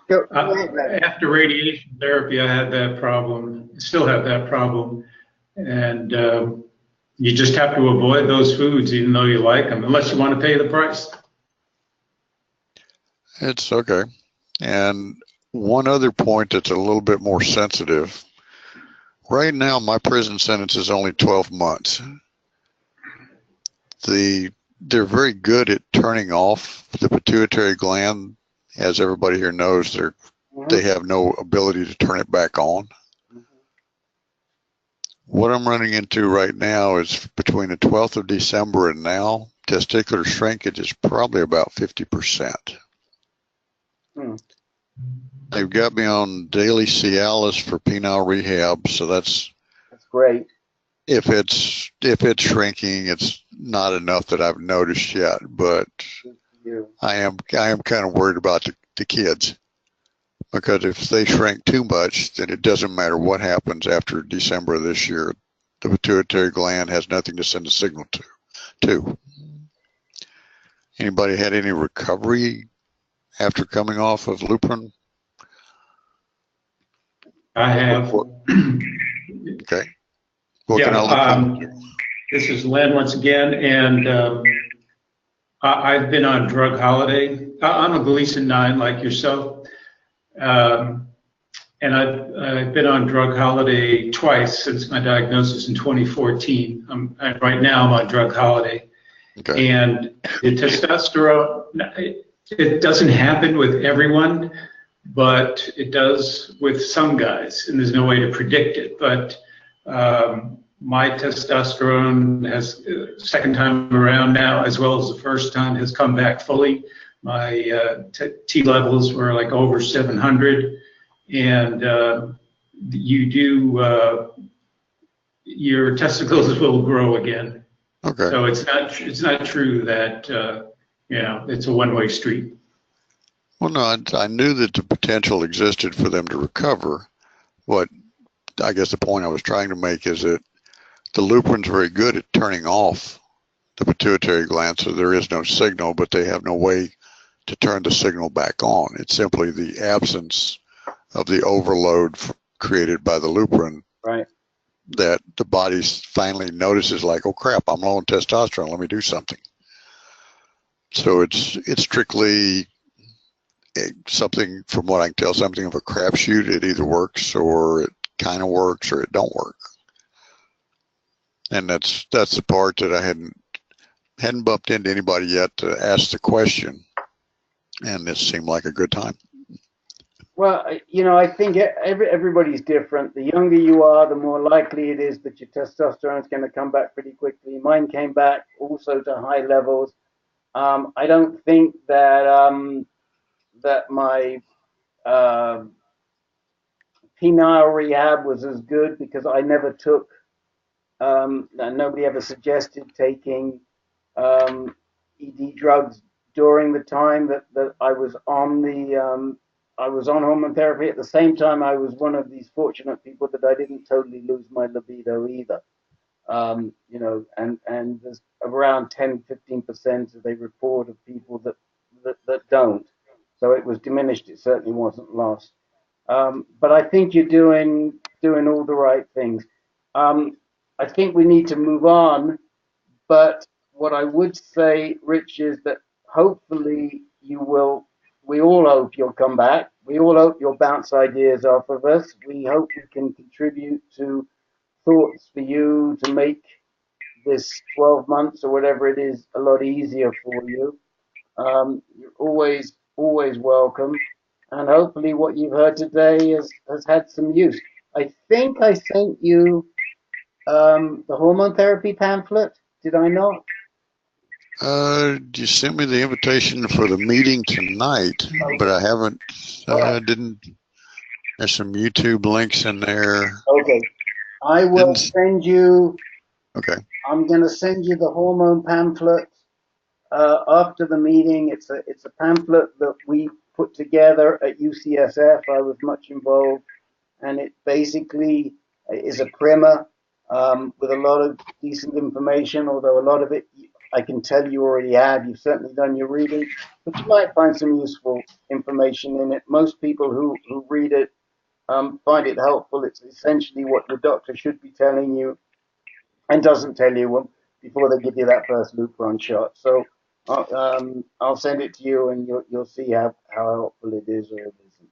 Go After radiation therapy, I had that problem. Still have that problem, and you just have to avoid those foods, even though you like them, unless you want to pay the price. It's okay. And one other point that's a little bit more sensitive. Right now, my prison sentence is only 12 months. They're very good at turning off the pituitary gland. As everybody here knows, they have no ability to turn it back on. What I'm running into right now is between the 12th of December and now, testicular shrinkage is probably about 50%. They've got me on daily Cialis for penile rehab, so that's great. If it's shrinking, it's not enough that I've noticed yet, but I am kind of worried about the kids, because if they shrink too much, then it doesn't matter what happens after December of this year. The pituitary gland has nothing to send a signal to. Anybody had any recovery after coming off of Lupron? I have. Okay. This is Len once again, and I've been on drug holiday. I'm a Gleason 9 like yourself, and I've been on drug holiday twice since my diagnosis in 2014. Right now I'm on drug holiday, and the testosterone, it doesn't happen with everyone, but it does with some guys, and there's no way to predict it. But my testosterone has, second time around now, as well as the first time, has come back fully. My T levels were like over 700, and your testicles will grow again. Okay. So it's not true that it's a one-way street. Well, no, I knew that the potential existed for them to recover. What I guess the point I was trying to make is that the Luprin's very good at turning off the pituitary gland, so there is no signal, but they have no way to turn the signal back on. It's simply the absence of the overload created by the Luprin, right, that the body finally notices, like, oh crap, I'm low in testosterone, let me do something. So it's strictly something, from what I can tell, something of a crapshoot. It either works, or it kind of works, or it don't work. And that's the part that I hadn't bumped into anybody yet to ask the question, and this seemed like a good time. Well, you know, I think everybody's different. The younger you are, the more likely it is that your testosterone is going to come back pretty quickly. Mine came back also to high levels. I don't think that that my penile rehab was as good, because I never took, nobody ever suggested taking ED drugs during the time that I was on I was on hormone therapy. At the same time, I was one of these fortunate people that I didn't totally lose my libido either. You know, and there's around 10-15% they report of people that don't. So it was diminished. It certainly wasn't lost. But I think you're doing all the right things. I think we need to move on. But what I would say, Rich, is that hopefully you will. We all hope you'll come back. We all hope you'll bounce ideas off of us. We hope we can contribute to thoughts for you to make this 12 months or whatever it is a lot easier for you. You're always welcome. And hopefully what you've heard today has had some use. I think I sent you the hormone therapy pamphlet. Did I not? You sent me the invitation for the meeting tonight, but I haven't, didn't, there's some YouTube links in there. Okay. I will send you, okay. I'm going to send you the hormone pamphlet after the meeting. It's a pamphlet that we put together at UCSF. I was much involved, and it basically is a primer with a lot of decent information, although a lot of it I can tell you already have. You've certainly done your reading, but you might find some useful information in it. Most people who read it find it helpful. It's essentially what the doctor should be telling you and doesn't tell you before they give you that first Lupron shot. So I'll send it to you, and you'll see how helpful it is or it isn't.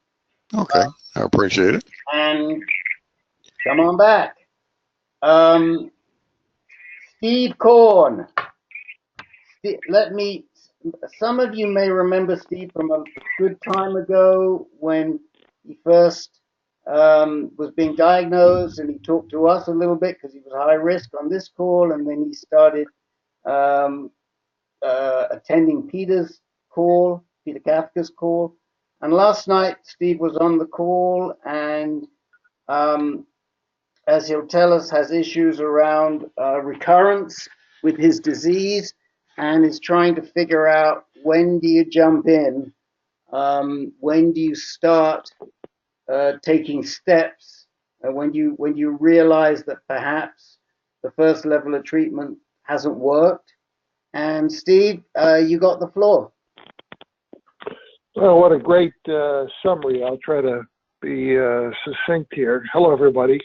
Okay, I appreciate it. And come on back. Steve Korn. Some of you may remember Steve from a good time ago when he first was being diagnosed, and he talked to us a little bit because he was high risk on this call, and then he started attending Peter Kafka's call. And last night, Steve was on the call, and as he'll tell us, has issues around recurrence with his disease, and is trying to figure out, when do you jump in? When do you start taking steps? When you realize that perhaps the first level of treatment hasn't worked? And Steve, you got the floor. Well, what a great summary. I'll try to be succinct here. Hello, everybody.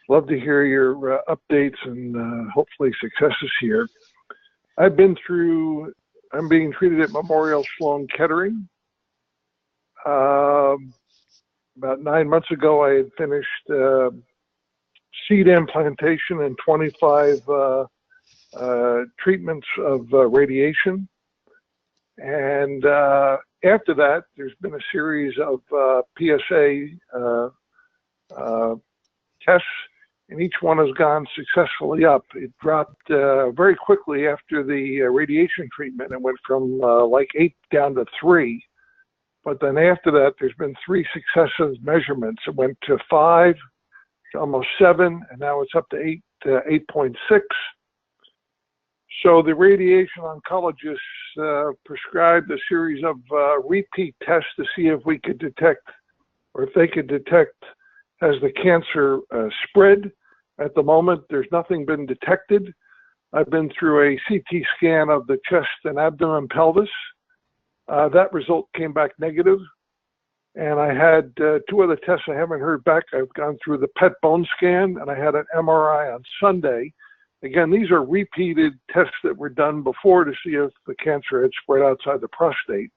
Love to hear your updates and hopefully successes here. I'm being treated at Memorial Sloan Kettering. About 9 months ago, I had finished seed implantation and 25 treatments of radiation. And after that, there's been a series of PSA tests, and each one has gone successfully up. It dropped very quickly after the radiation treatment. It went from like 8 down to 3. But then after that, there's been 3 successive measurements. It went to 5, to almost 7, and now it's up to 8, 8.6. So the radiation oncologists prescribed a series of repeat tests to see if we could detect, or if they could detect, has the cancer spread. At the moment, there's nothing been detected. I've been through a CT scan of the chest and abdomen pelvis. That result came back negative. And I had 2 other tests I haven't heard back. I've gone through the PET bone scan, and I had an MRI on Sunday. Again, these are repeated tests that were done before to see if the cancer had spread outside the prostate.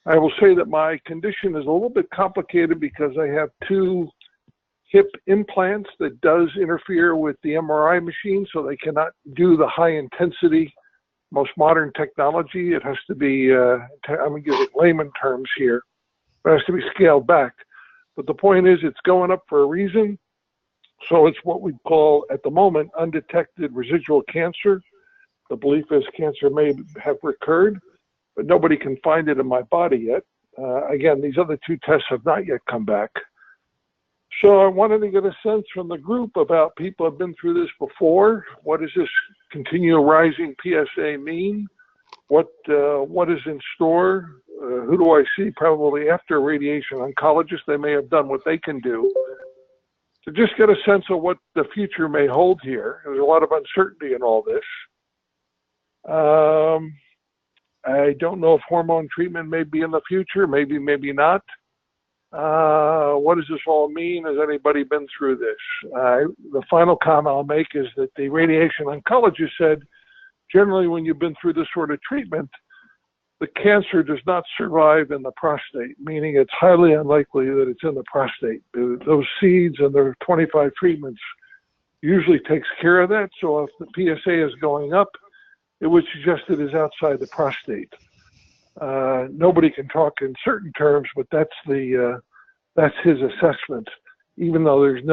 I will say that my condition is a little bit complicated because I have 2 hip implants that does interfere with the MRI machine, so they cannot do the high intensity, most modern technology. It has to be, I'm using layman terms here, but it has to be scaled back. But the point is, it's going up for a reason. So it's what we call, at the moment, undetected residual cancer. The belief is cancer may have recurred, but nobody can find it in my body yet. Again, these other 2 tests have not yet come back. So I wanted to get a sense from the group about people who have been through this before. What does this continual rising PSA mean? What is in store? Who do I see probably after a radiation oncologist? They may have done what they can do. To just get a sense of what the future may hold here. There's a lot of uncertainty in all this. I don't know if hormone treatment may be in the future, maybe, maybe not. What does this all mean? Has anybody been through this? The final comment I'll make is that the radiation oncologist said, generally when you've been through this sort of treatment, the cancer does not survive in the prostate, meaning it's highly unlikely that it's in the prostate. Those seeds and their 25 treatments usually takes care of that. So if the PSA is going up, it would suggest it is outside the prostate. Nobody can talk in certain terms, but that's his assessment, even though it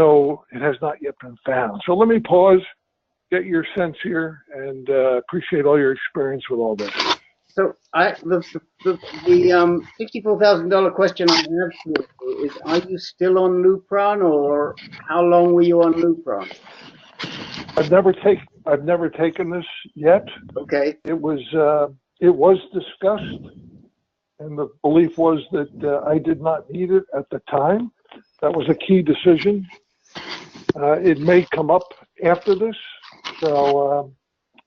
has not yet been found. So let me pause, get your sense here, and appreciate all your experience with all this. So the $64,000 question I have for you is: are you still on Lupron, or how long were you on Lupron? I've never taken this yet. Okay. It was discussed, and the belief was that I did not need it at the time. That was a key decision. It may come up after this, so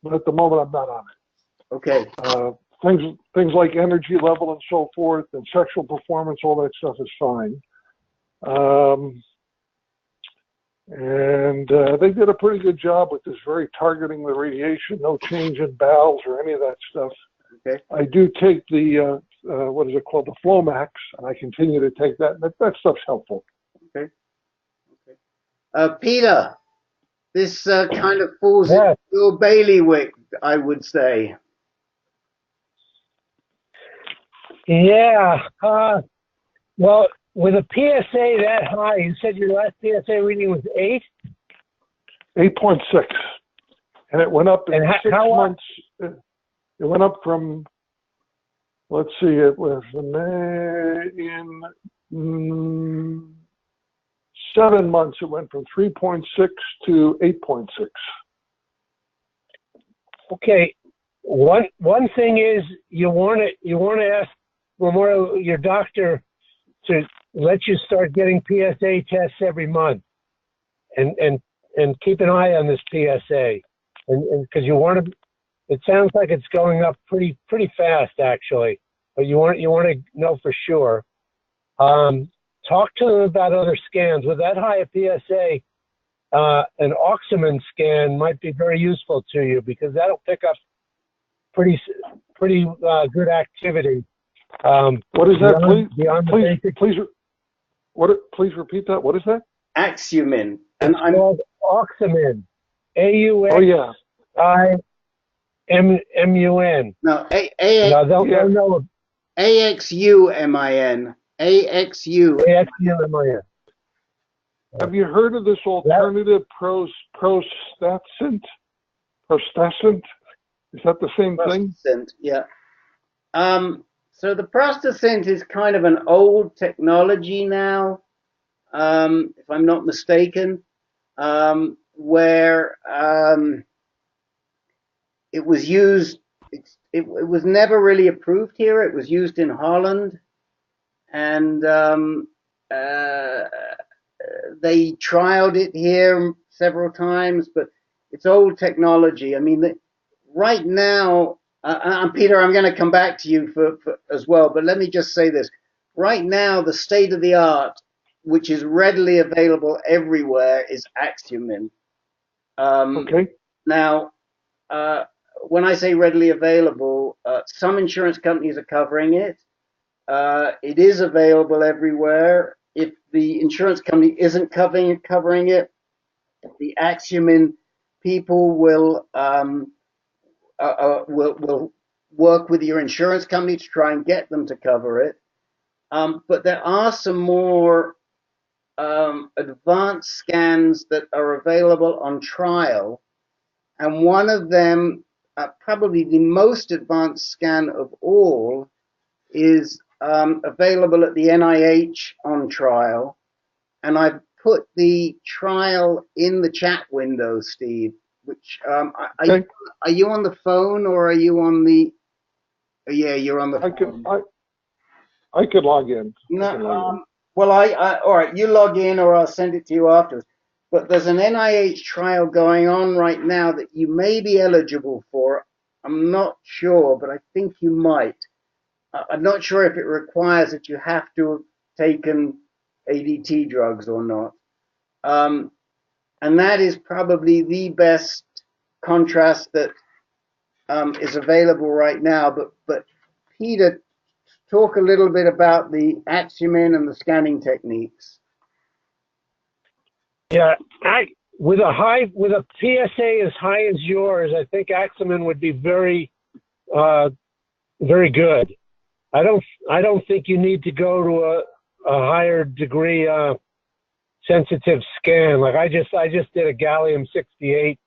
but at the moment I'm not on it. Okay. Things like energy level and so forth, and sexual performance, all that stuff is fine. And they did a pretty good job with this, very targeting the radiation, no change in bowels or any of that stuff. Okay. I do take the, what is it called, the Flomax, and I continue to take that, and that stuff's helpful. Okay. Peter, this kind of falls into your bailiwick, I would say. Yeah. Well, with a PSA that high, you said your last PSA reading was 8? 8.6. And it went up in and 6 months. It went up from, let's see, it was in 7 months, it went from 3.6 to 8.6. Okay. One thing is you want to ask your doctor to let you start getting PSA tests every month, and keep an eye on this PSA, and because you want to. It sounds like it's going up pretty fast actually, but you want to know for sure. Talk to them about other scans with that high a PSA. An oxymin scan might be very useful to you because that'll pick up pretty good activity. What is that? Please repeat that. What is that? Axumin. And I'm called Oxymin. AUXIMUN. No, they'll know. AXUMIN. AXUMIN. Have you heard of this alternative prostascent? Prostascent? Is that the same thing? Yeah. So the prostascent is kind of an old technology now, if I'm not mistaken, where it was used. It was never really approved here. It was used in Holland, and they trialed it here several times, but it's old technology. I mean, right now, Peter, I'm going to come back to you for as well, but let me just say this. Right now, the state of the art, which is readily available everywhere, is Axumin. Okay. Now, when I say readily available, some insurance companies are covering it. It is available everywhere. If the insurance company isn't covering it, the Axumin people will work with your insurance company to try and get them to cover it. But there are some more advanced scans that are available on trial, and one of them, probably the most advanced scan of all, is available at the NIH on trial, and I've put the trial in the chat window, Steve. Which Okay. are you on the phone or are you on the? Yeah, you're on the phone. I could log in. No, well, all right. You log in, or I'll send it to you afterwards. But there's an NIH trial going on right now that you may be eligible for. I'm not sure, but I think you might. I'm not sure if it requires that you have to have taken ADT drugs or not. And that is probably the best contrast that is available right now. But Peter, talk a little bit about the Axumin and the scanning techniques. Yeah, with a PSA as high as yours, I think Axumin would be very, very good. I don't think you need to go to a higher degree sensitive scan. Like I just did a gallium 68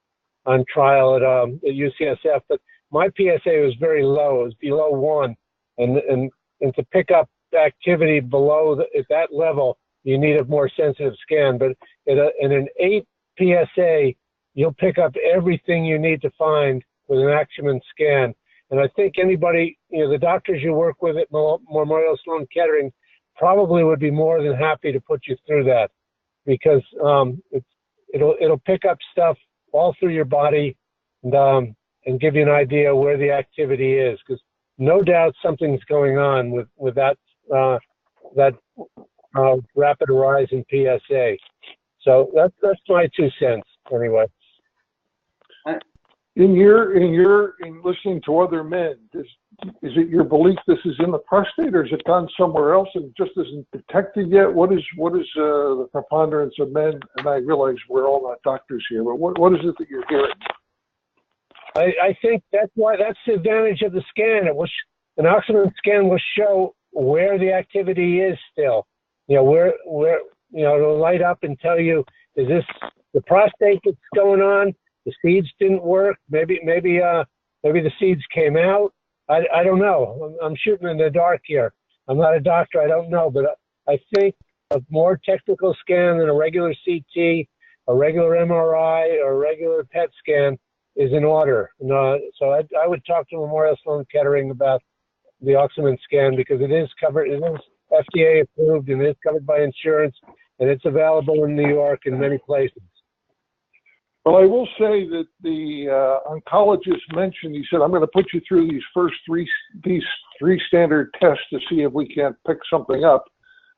on trial at UCSF, but my PSA was very low. It was below 1, and to pick up activity below at that level, you need a more sensitive scan. But in an 8 PSA, you'll pick up everything you need to find with an Axumin scan. And I think anybody, the doctors you work with at Memorial Sloan Kettering probably would be more than happy to put you through that, because it'll pick up stuff all through your body and give you an idea where the activity is. Because no doubt something's going on with that rapid rise in PSA. So that's my 2 cents anyway. In listening to other men, is it your belief this is in the prostate, or is it gone somewhere else and just isn't detected yet? What is the preponderance of men? And I realize we're all not doctors here, but what is it that you're hearing? I think that's the advantage of the scan. An Axumin scan will show where the activity is still. Where it'll light up and tell you, is this the prostate that's going on? The seeds didn't work. Maybe the seeds came out. I don't know. I'm shooting in the dark here. I'm not a doctor. I don't know, but I think a more technical scan than a regular CT, a regular MRI, or a regular PET scan is in order. So I would talk to Memorial Sloan Kettering about the Axumin scan, because it is covered. It is FDA approved, and it is covered by insurance, and it's available in New York and many places. Well, I will say that the oncologist mentioned, he said, I'm going to put you through these three standard tests to see if we can't pick something up.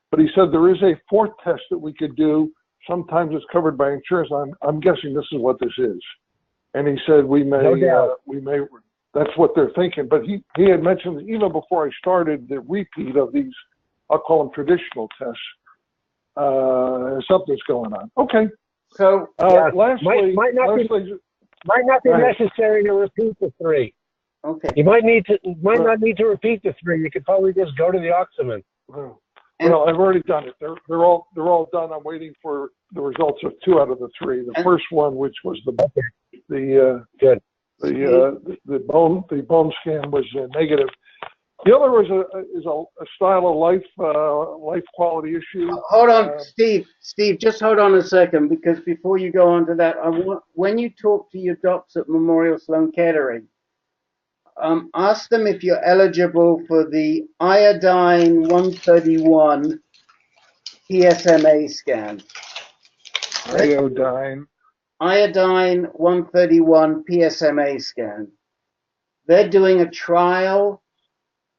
But he said there is a 4th test that we could do. Sometimes it's covered by insurance. I'm guessing this is what this is. And he said we may, that's what they're thinking. But he had mentioned that even before I started, the repeat of these, I'll call them traditional tests, something's going on. Okay. So lastly, might not be necessary to repeat the 3. Okay. You might not need to repeat the 3. You could probably just go to the Axumin. Well, I've already done it. They're all done. I'm waiting for the results of 2 out of the 3. The first one, which was the bone scan, was negative. The other was a style of life quality issue. Hold on, Steve, just hold on a second, because before you go on to that, when you talk to your docs at Memorial Sloan Kettering, ask them if you're eligible for the iodine 131 PSMA scan. Iodine 131 PSMA scan. They're doing a trial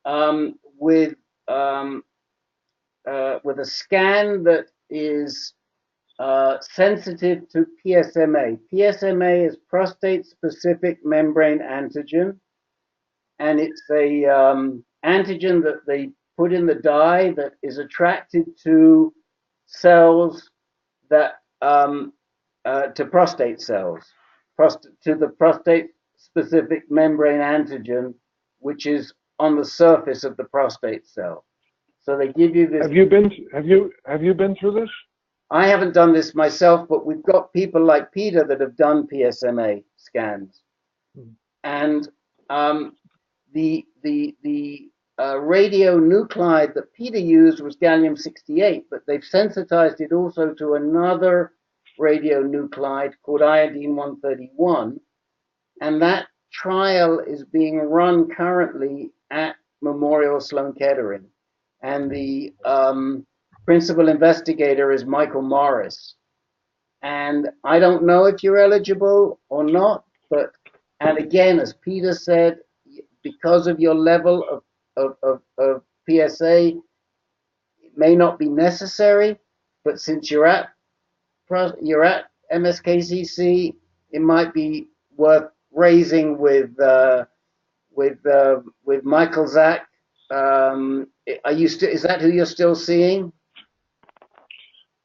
with a scan that is sensitive to PSMA. PSMA is prostate-specific membrane antigen, and it's a antigen that they put in the dye that is attracted to cells that to prostate cells, to the prostate-specific membrane antigen, which is on the surface of the prostate cell. So they give you this. Have you been through this? I haven't done this myself, but we've got people like Peter that have done PSMA scans, and the radionuclide that Peter used was gallium-68, but they've sensitized it also to another radionuclide called iodine-131, and that trial is being run currently at Memorial Sloan Kettering, and the principal investigator is Michael Morris. And I don't know if you're eligible or not, but, and again, as Peter said, because of your level of PSA, it may not be necessary, but since you're at MSKCC, it might be worth raising with Michael Zach. Are you still? Is that who you're still seeing?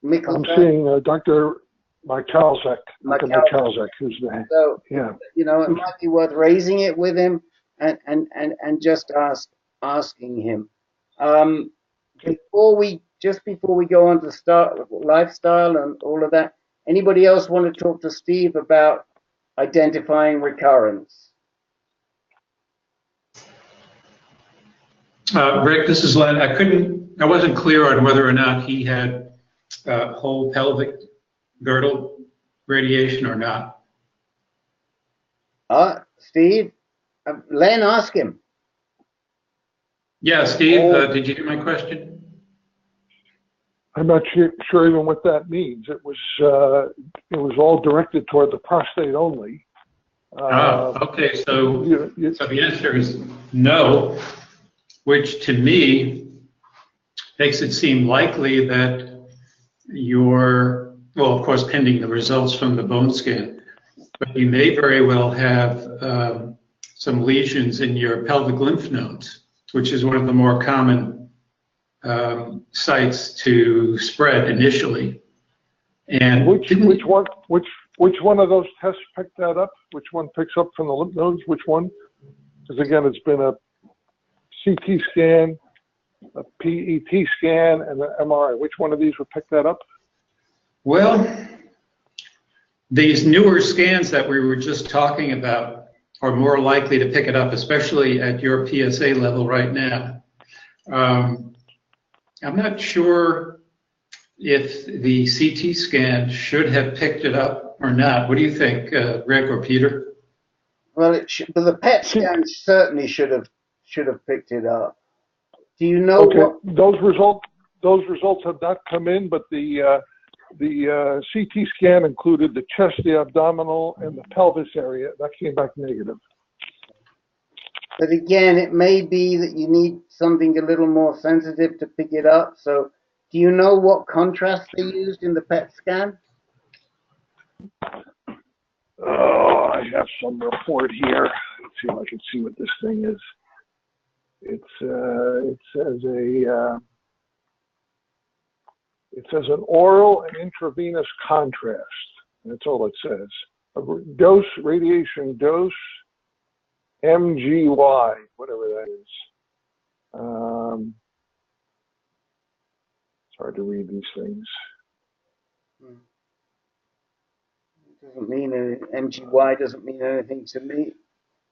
I'm seeing Dr. Mikalzek, who's there. So, yeah, you know, it might be worth raising it with him and just asking him. Before we go on to start lifestyle and all of that, anybody else want to talk to Steve about identifying recurrence? Rick, this is Len. I wasn't clear on whether or not he had whole pelvic girdle radiation or not. Steve, Len, ask him. Yeah, Steve, did you get my question? I'm not sure even what that means. It was all directed toward the prostate only. Okay, so the answer is no, which to me makes it seem likely that well, of course, pending the results from the bone scan, but you may very well have some lesions in your pelvic lymph nodes, which is one of the more common sites to spread initially. And which one of those tests picked that up? Which one picks up from the lymph nodes? Which one? Because again, it's been a CT scan, a PET scan, and an MRI. Which one of these would pick that up? Well, these newer scans that we were just talking about are more likely to pick it up, especially at your PSA level right now. I'm not sure if the CT scan should have picked it up or not. What do you think, Rick or Peter? Well, but the PET scan certainly should have picked it up. Do you know what? Those results have not come in, but the CT scan included the chest, the abdominal, and the pelvis area. That came back negative. But again, it may be that you need something a little more sensitive to pick it up. So do you know what contrast they used in the PET scan? Oh, I have some report here. Let's see if I can see what this thing is. It says an oral and intravenous contrast. That's all it says. Radiation dose, MGY, whatever that is. It's hard to read these things. Doesn't mean MGY doesn't mean anything to me.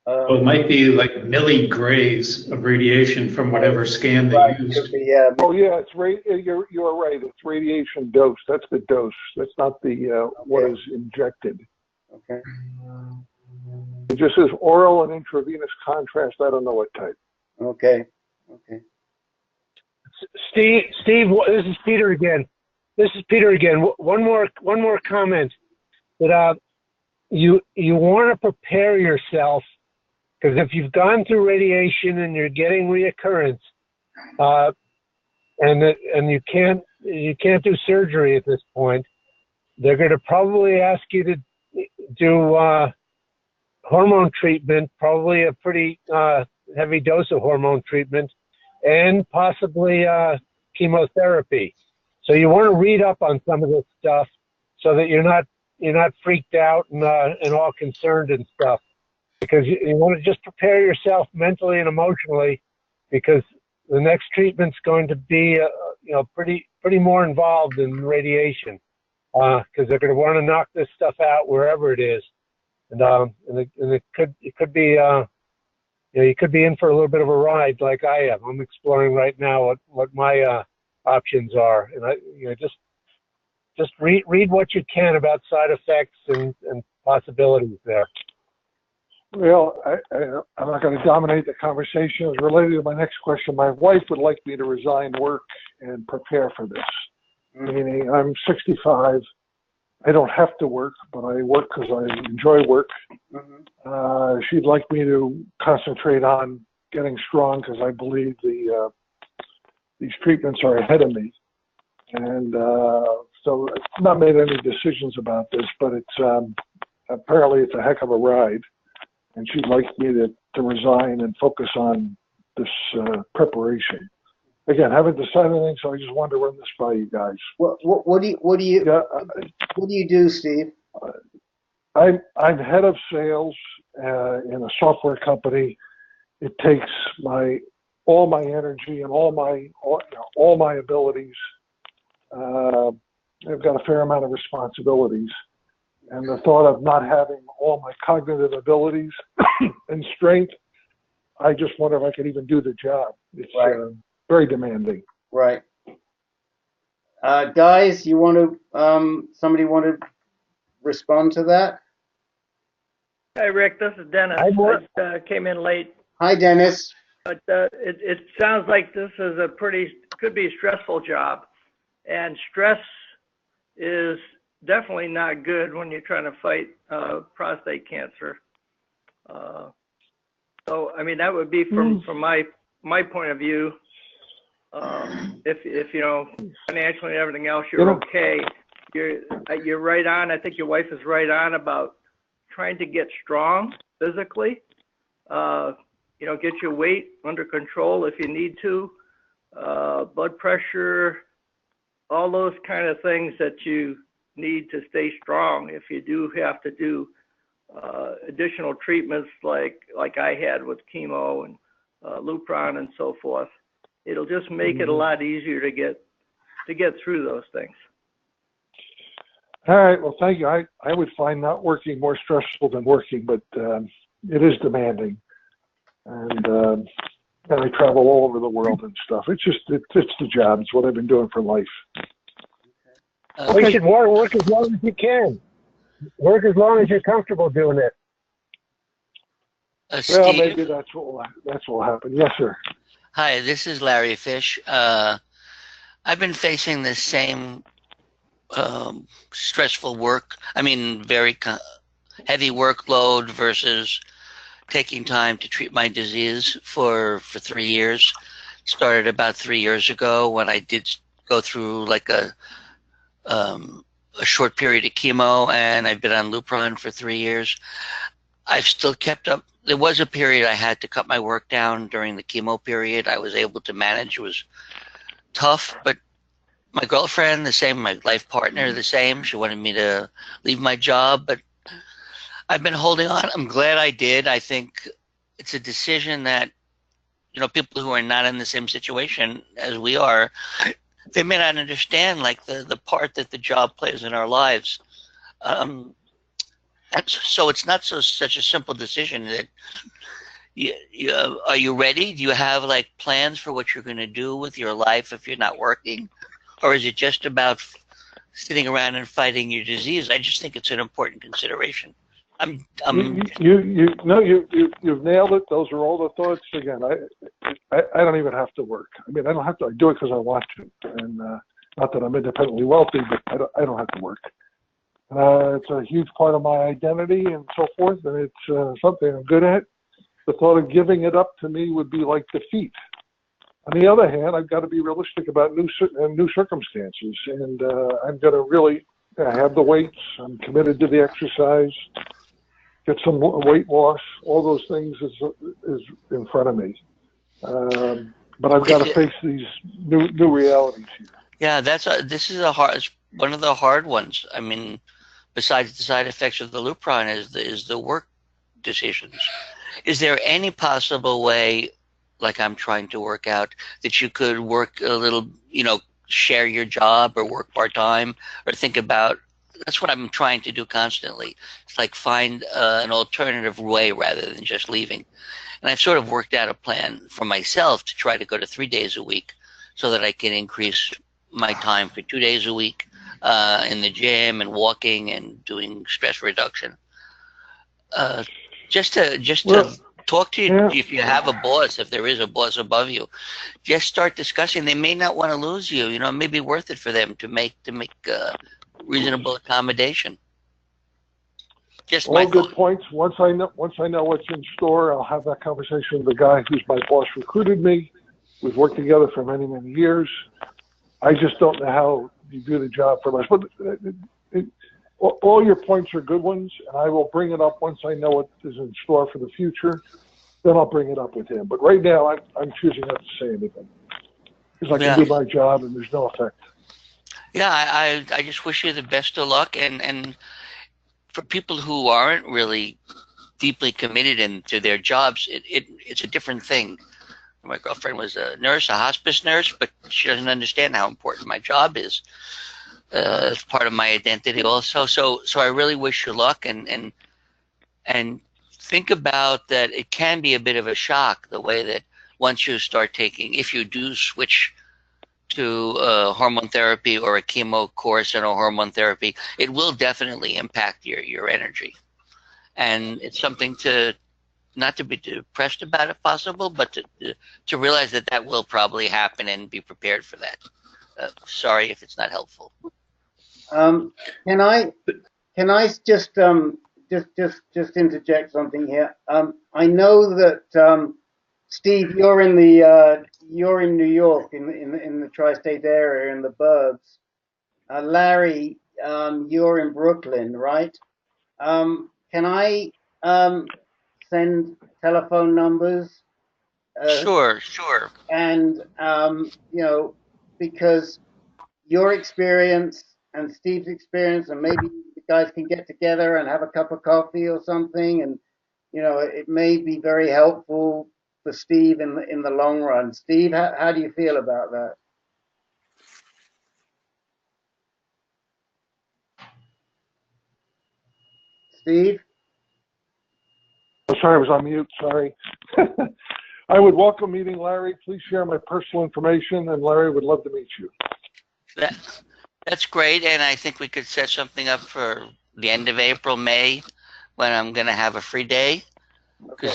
Well, it might be like milligrays of radiation from whatever scan they used. Oh yeah, you're right. It's radiation dose. That's the dose. That's not the what is injected. Okay. It just says oral and intravenous contrast. I don't know what type. Okay. Okay. Steve, this is Peter again. One more comment that you want to prepare yourself, because if you've gone through radiation and you're getting reoccurrence, and you can't do surgery at this point, they're going to probably ask you to do hormone treatment, probably a pretty heavy dose of hormone treatment, and possibly chemotherapy. So you want to read up on some of this stuff so that you're not freaked out and all concerned and stuff, because you want to just prepare yourself mentally and emotionally, because the next treatment's going to be pretty more involved in radiation, because they're going to want to knock this stuff out wherever it is, and it could be you could be in for a little bit of a ride like I am. I'm exploring right now what my options are, and just read what you can about side effects and possibilities there. Well, I'm not going to dominate the conversation. It's related to my next question. My wife would like me to resign work and prepare for this. Meaning, I'm 65. I don't have to work, but I work because I enjoy work. She'd like me to concentrate on getting strong because I believe these treatments are ahead of me. And so I've not made any decisions about this, but it's apparently it's a heck of a ride. And she'd like me to resign and focus on this preparation. Again, haven't decided anything, so I just wanted to run this by you guys. What do you do, Steve? I'm head of sales in a software company. It takes all my energy and all my abilities. I've got a fair amount of responsibilities, and the thought of not having all my cognitive abilities and strength, I just wonder if I could even do the job. It's very demanding. Right. Guys, you want to? Somebody want to respond to that? Hi, Rick. This is Dennis. I came in late. Hi, Dennis. But it sounds like this is could be a stressful job, and stress is definitely not good when you're trying to fight prostate cancer. So, I mean, that would be from my point of view. If financially and everything else, you're okay. You're right on. I think your wife is right on about trying to get strong physically. Get your weight under control if you need to. Blood pressure, all those kind of things that you need to stay strong if you do have to do additional treatments like I had with chemo and Lupron and so forth. It'll just make it a lot easier to get through those things. All right. Well, thank you. I would find not working more stressful than working, but it is demanding, and I travel all over the world and stuff. It's the job. It's what I've been doing for life. You should work as long as you can. Work as long as you're comfortable doing it. Well, maybe that's what will happen. Yes, sir. Hi, this is Larry Fish. I've been facing the same stressful work. I mean, very heavy workload versus taking time to treat my disease for 3 years. Started about 3 years ago when I did go through like a short period of chemo, and I've been on Lupron for 3 years. I've still kept up. There was a period I had to cut my work down during the chemo period. I was able to manage. It was tough, but my girlfriend, the same, my life partner, the same. She wanted me to leave my job, but I've been holding on. I'm glad I did. I think it's a decision that, people who are not in the same situation as we are, they may not understand like the part that the job plays in our lives. And so it's not such a simple decision that are you ready? Do you have like plans for what you're going to do with your life if you're not working? Or is it just about sitting around and fighting your disease? I just think it's an important consideration. You've nailed it. Those are all the thoughts. Again, I don't even have to work. I mean, I don't have to. I do it because I want to, and not that I'm independently wealthy, but I don't have to work. It's a huge part of my identity and so forth, and it's something I'm good at. The thought of giving it up to me would be like defeat. On the other hand, I've got to be realistic about new circumstances, and I'm going to really have the weights. I'm committed to the exercise. Get some weight loss. All those things is in front of me. But I've got to face these new realities here. Yeah, this is one of the hard ones. I mean, besides the side effects of the Lupron is the work decisions. Is there any possible way, like I'm trying to work out, that you could work a little, share your job or work part-time or think about, that's what I'm trying to do constantly. It's like find an alternative way rather than just leaving. And I've sort of worked out a plan for myself to try to go to 3 days a week so that I can increase my time for 2 days a week in the gym and walking and doing stress reduction. Just to talk to you, if you have a boss, if there is a boss above you, just start discussing. They may not want to lose you. It may be worth it for them to make reasonable accommodation. Just all good points. Once I know what's in store, I'll have that conversation with the guy who's my boss recruited me. We've worked together for many, many years. I just don't know how you do the job for us. But all your points are good ones, and I will bring it up once I know what is in store for the future. Then I'll bring it up with him. But right now, I'm choosing not to say anything because I can do my job, and there's no effect. Yeah, I just wish you the best of luck, and for people who aren't really deeply committed to their jobs, it's a different thing. My girlfriend was a nurse, a hospice nurse, but she doesn't understand how important my job is. It's part of my identity also. So I really wish you luck, and think about that. It can be a bit of a shock the way that once you start taking, if you do switch to hormone therapy or a chemo course and a hormone therapy, it will definitely impact your energy. And it's something not to be depressed about if possible, but to realize that will probably happen and be prepared for that. Sorry if it's not helpful. Can I just interject something here? I know that Steve, you're in New York in the tri-state area in the burbs. Larry, you're in Brooklyn, right? Can I send telephone numbers? Sure. And because your experience and Steve's experience, and maybe you guys can get together and have a cup of coffee or something, and it may be very helpful for Steve in the long run. Steve, how do you feel about that? Steve? Oh, sorry, I was on mute. Sorry. I would welcome meeting Larry. Please share my personal information, and Larry would love to meet you. That's great, and I think we could set something up for the end of April, May, when I'm going to have a free day. Okay.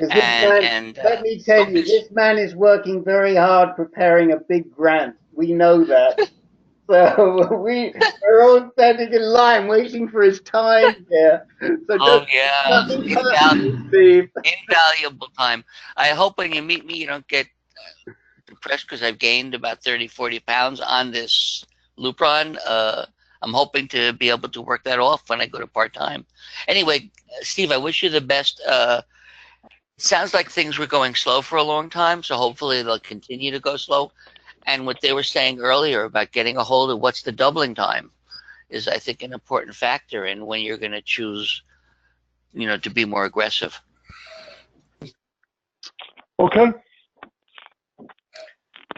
Let me tell you, this man is working very hard preparing a big grant. We know that. So we're all standing in line waiting for his time here. So invaluable time. I hope when you meet me, you don't get depressed because I've gained about 30, 40 pounds on this Lupron. I'm hoping to be able to work that off when I go to part-time. Anyway, Steve, I wish you the best. Sounds like things were going slow for a long time, so hopefully they'll continue to go slow. And what they were saying earlier about getting a hold of what's the doubling time is, I think, an important factor in when you're going to choose, to be more aggressive. Okay.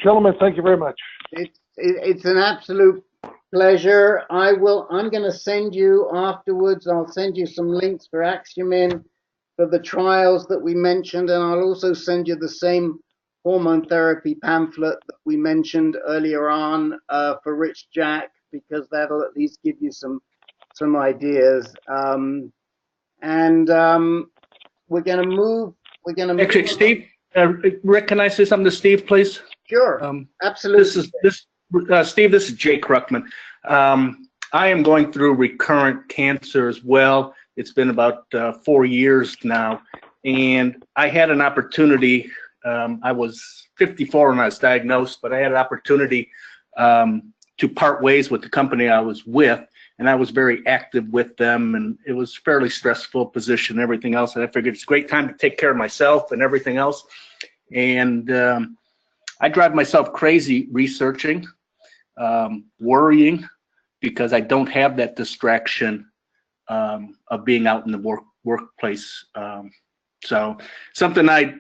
Gentlemen, thank you very much. It's an absolute pleasure. I'm going to send you afterwards. I'll send you some links for Axumin, for the trials that we mentioned, and I'll also send you the same hormone therapy pamphlet that we mentioned earlier on for Rich Jack, because that'll at least give you some ideas. and we're going to move. We're going to move. Actually, Steve, Rick, can I say something to Steve, please? Sure. Absolutely. Steve, this is Jake Ruckman. I am going through recurrent cancer as well. It's been about 4 years now, and I had an opportunity. I was 54 when I was diagnosed, but I had an opportunity to part ways with the company I was with, and I was very active with them, and it was a fairly stressful position and everything else, and I figured it's a great time to take care of myself and everything else. And I drive myself crazy researching, worrying, because I don't have that distraction of being out in the workplace. So something I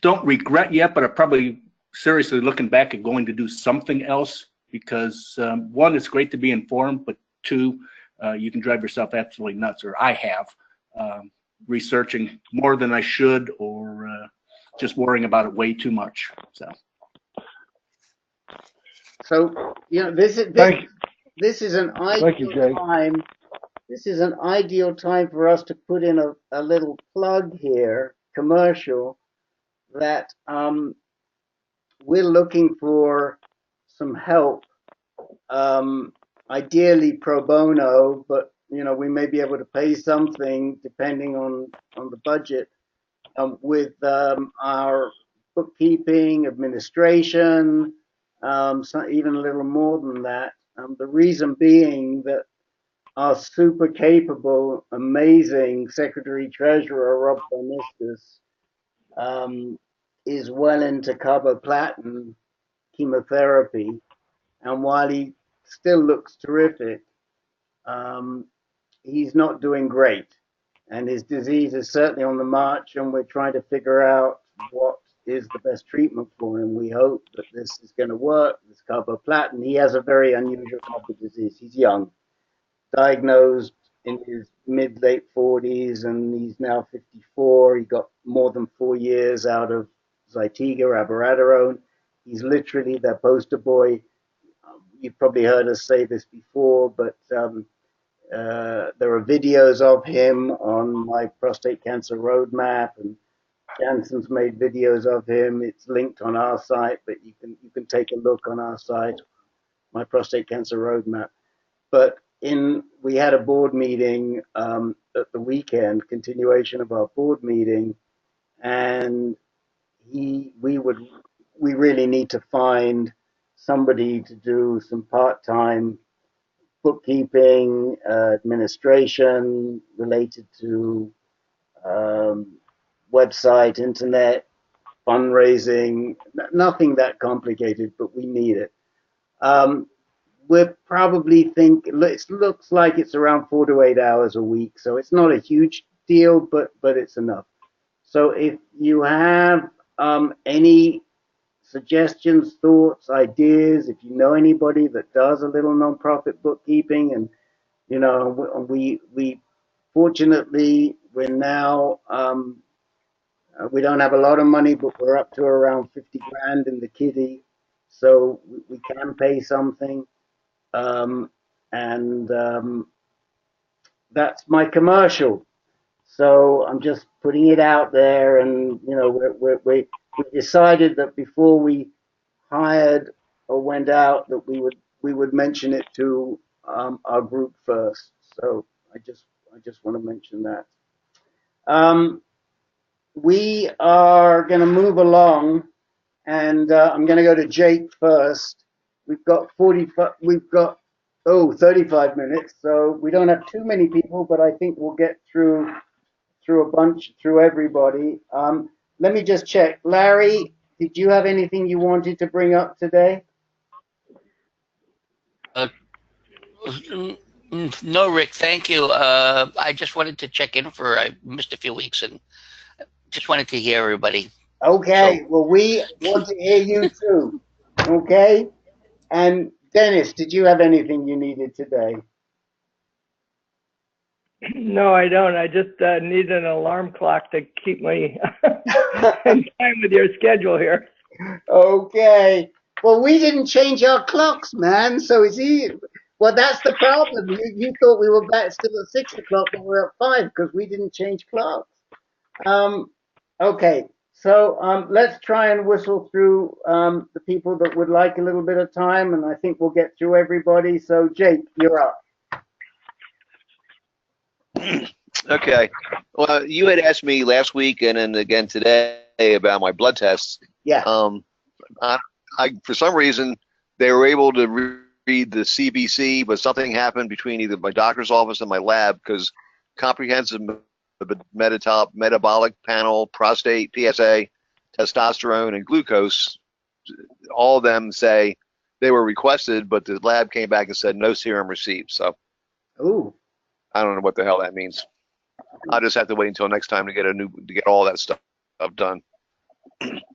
don't regret yet, but I'm probably seriously looking back at going to do something else, because one, it's great to be informed, but two, you can drive yourself absolutely nuts, or I have, researching more than I should, or just worrying about it way too much. So you know, this is an ideal time. This is an ideal time for us to put in a little plug here, commercial, that we're looking for some help, ideally pro bono, but you know, we may be able to pay something depending on the budget, with our bookkeeping, administration, even a little more than that. The reason being that our super capable, amazing Secretary Treasurer, Rob Bonistis, is well into carboplatin chemotherapy. And while he still looks terrific, he's not doing great. And his disease is certainly on the march, and we're trying to figure out what is the best treatment for him. We hope that this is going to work, this carboplatin. He has a very unusual type of disease. He's young, diagnosed in his mid-late 40s, and he's now 54. He got more than 4 years out of Zytiga, abiraterone. He's literally their poster boy. You've probably heard us say this before, but there are videos of him on my prostate cancer roadmap, and Janssen's made videos of him. It's linked on our site, but you can take a look on our site, my prostate cancer roadmap. But we had a board meeting at the weekend, continuation of our board meeting, and we really need to find somebody to do some part-time bookkeeping, administration related to website, internet, fundraising, nothing that complicated, but we need it. We're probably it looks like it's around 4 to 8 hours a week, so it's not a huge deal, but it's enough. So if you have any suggestions, thoughts, ideas, if you know anybody that does a little nonprofit bookkeeping, and you know, we fortunately we're now we don't have a lot of money, but we're up to around 50 grand in the kitty, so we can pay something, and that's my commercial. So I'm just putting it out there, and you know, we decided that before we hired or went out, that we would mention it to our group first. So I just want to mention that. We are going to move along, and I'm going to go to Jake first. We've got 35 minutes, so we don't have too many people, but I think we'll get through everybody. Let me just check. Larry, did you have anything you wanted to bring up today? No, Rick, thank you. I just wanted to check in I missed a few weeks, and just wanted to hear everybody. Okay, well, we want to hear you too. Okay? And Dennis, did you have anything you needed today? No, I don't. I just need an alarm clock to keep me in time with your schedule here. Okay. Well, we didn't change our clocks, man, so it's easy. Well, that's the problem. You thought we were back still at 6 o'clock, but we're at 5 because we didn't change clocks. Okay, so let's try and whistle through the people that would like a little bit of time, and I think we'll get through everybody. So, Jake, you're up. Okay. Well, you had asked me last week and then again today about my blood tests. Yeah. I for some reason they were able to read the CBC, but something happened between either my doctor's office and my lab because comprehensive metabolic panel, prostate, PSA, testosterone, and glucose, all of them say they were requested, but the lab came back and said no serum received. So, ooh, I don't know what the hell that means. I'll just have to wait until next time to get all that stuff done.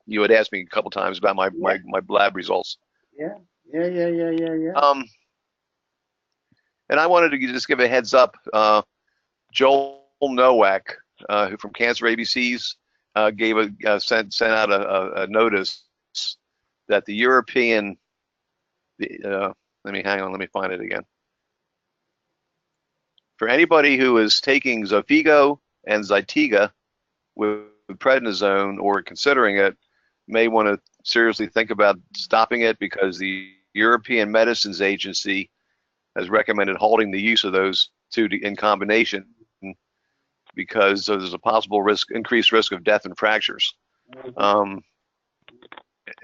You had asked me a couple times about my lab results. Yeah. And I wanted to just give a heads up. Joel Nowak, who from Cancer ABCs, sent out a notice that the European. Let me find it again. For anybody who is taking Xofigo and Zytiga with prednisone or considering it, may want to seriously think about stopping it because the European Medicines Agency has recommended halting the use of those two in combination because there's a possible increased risk of death and fractures.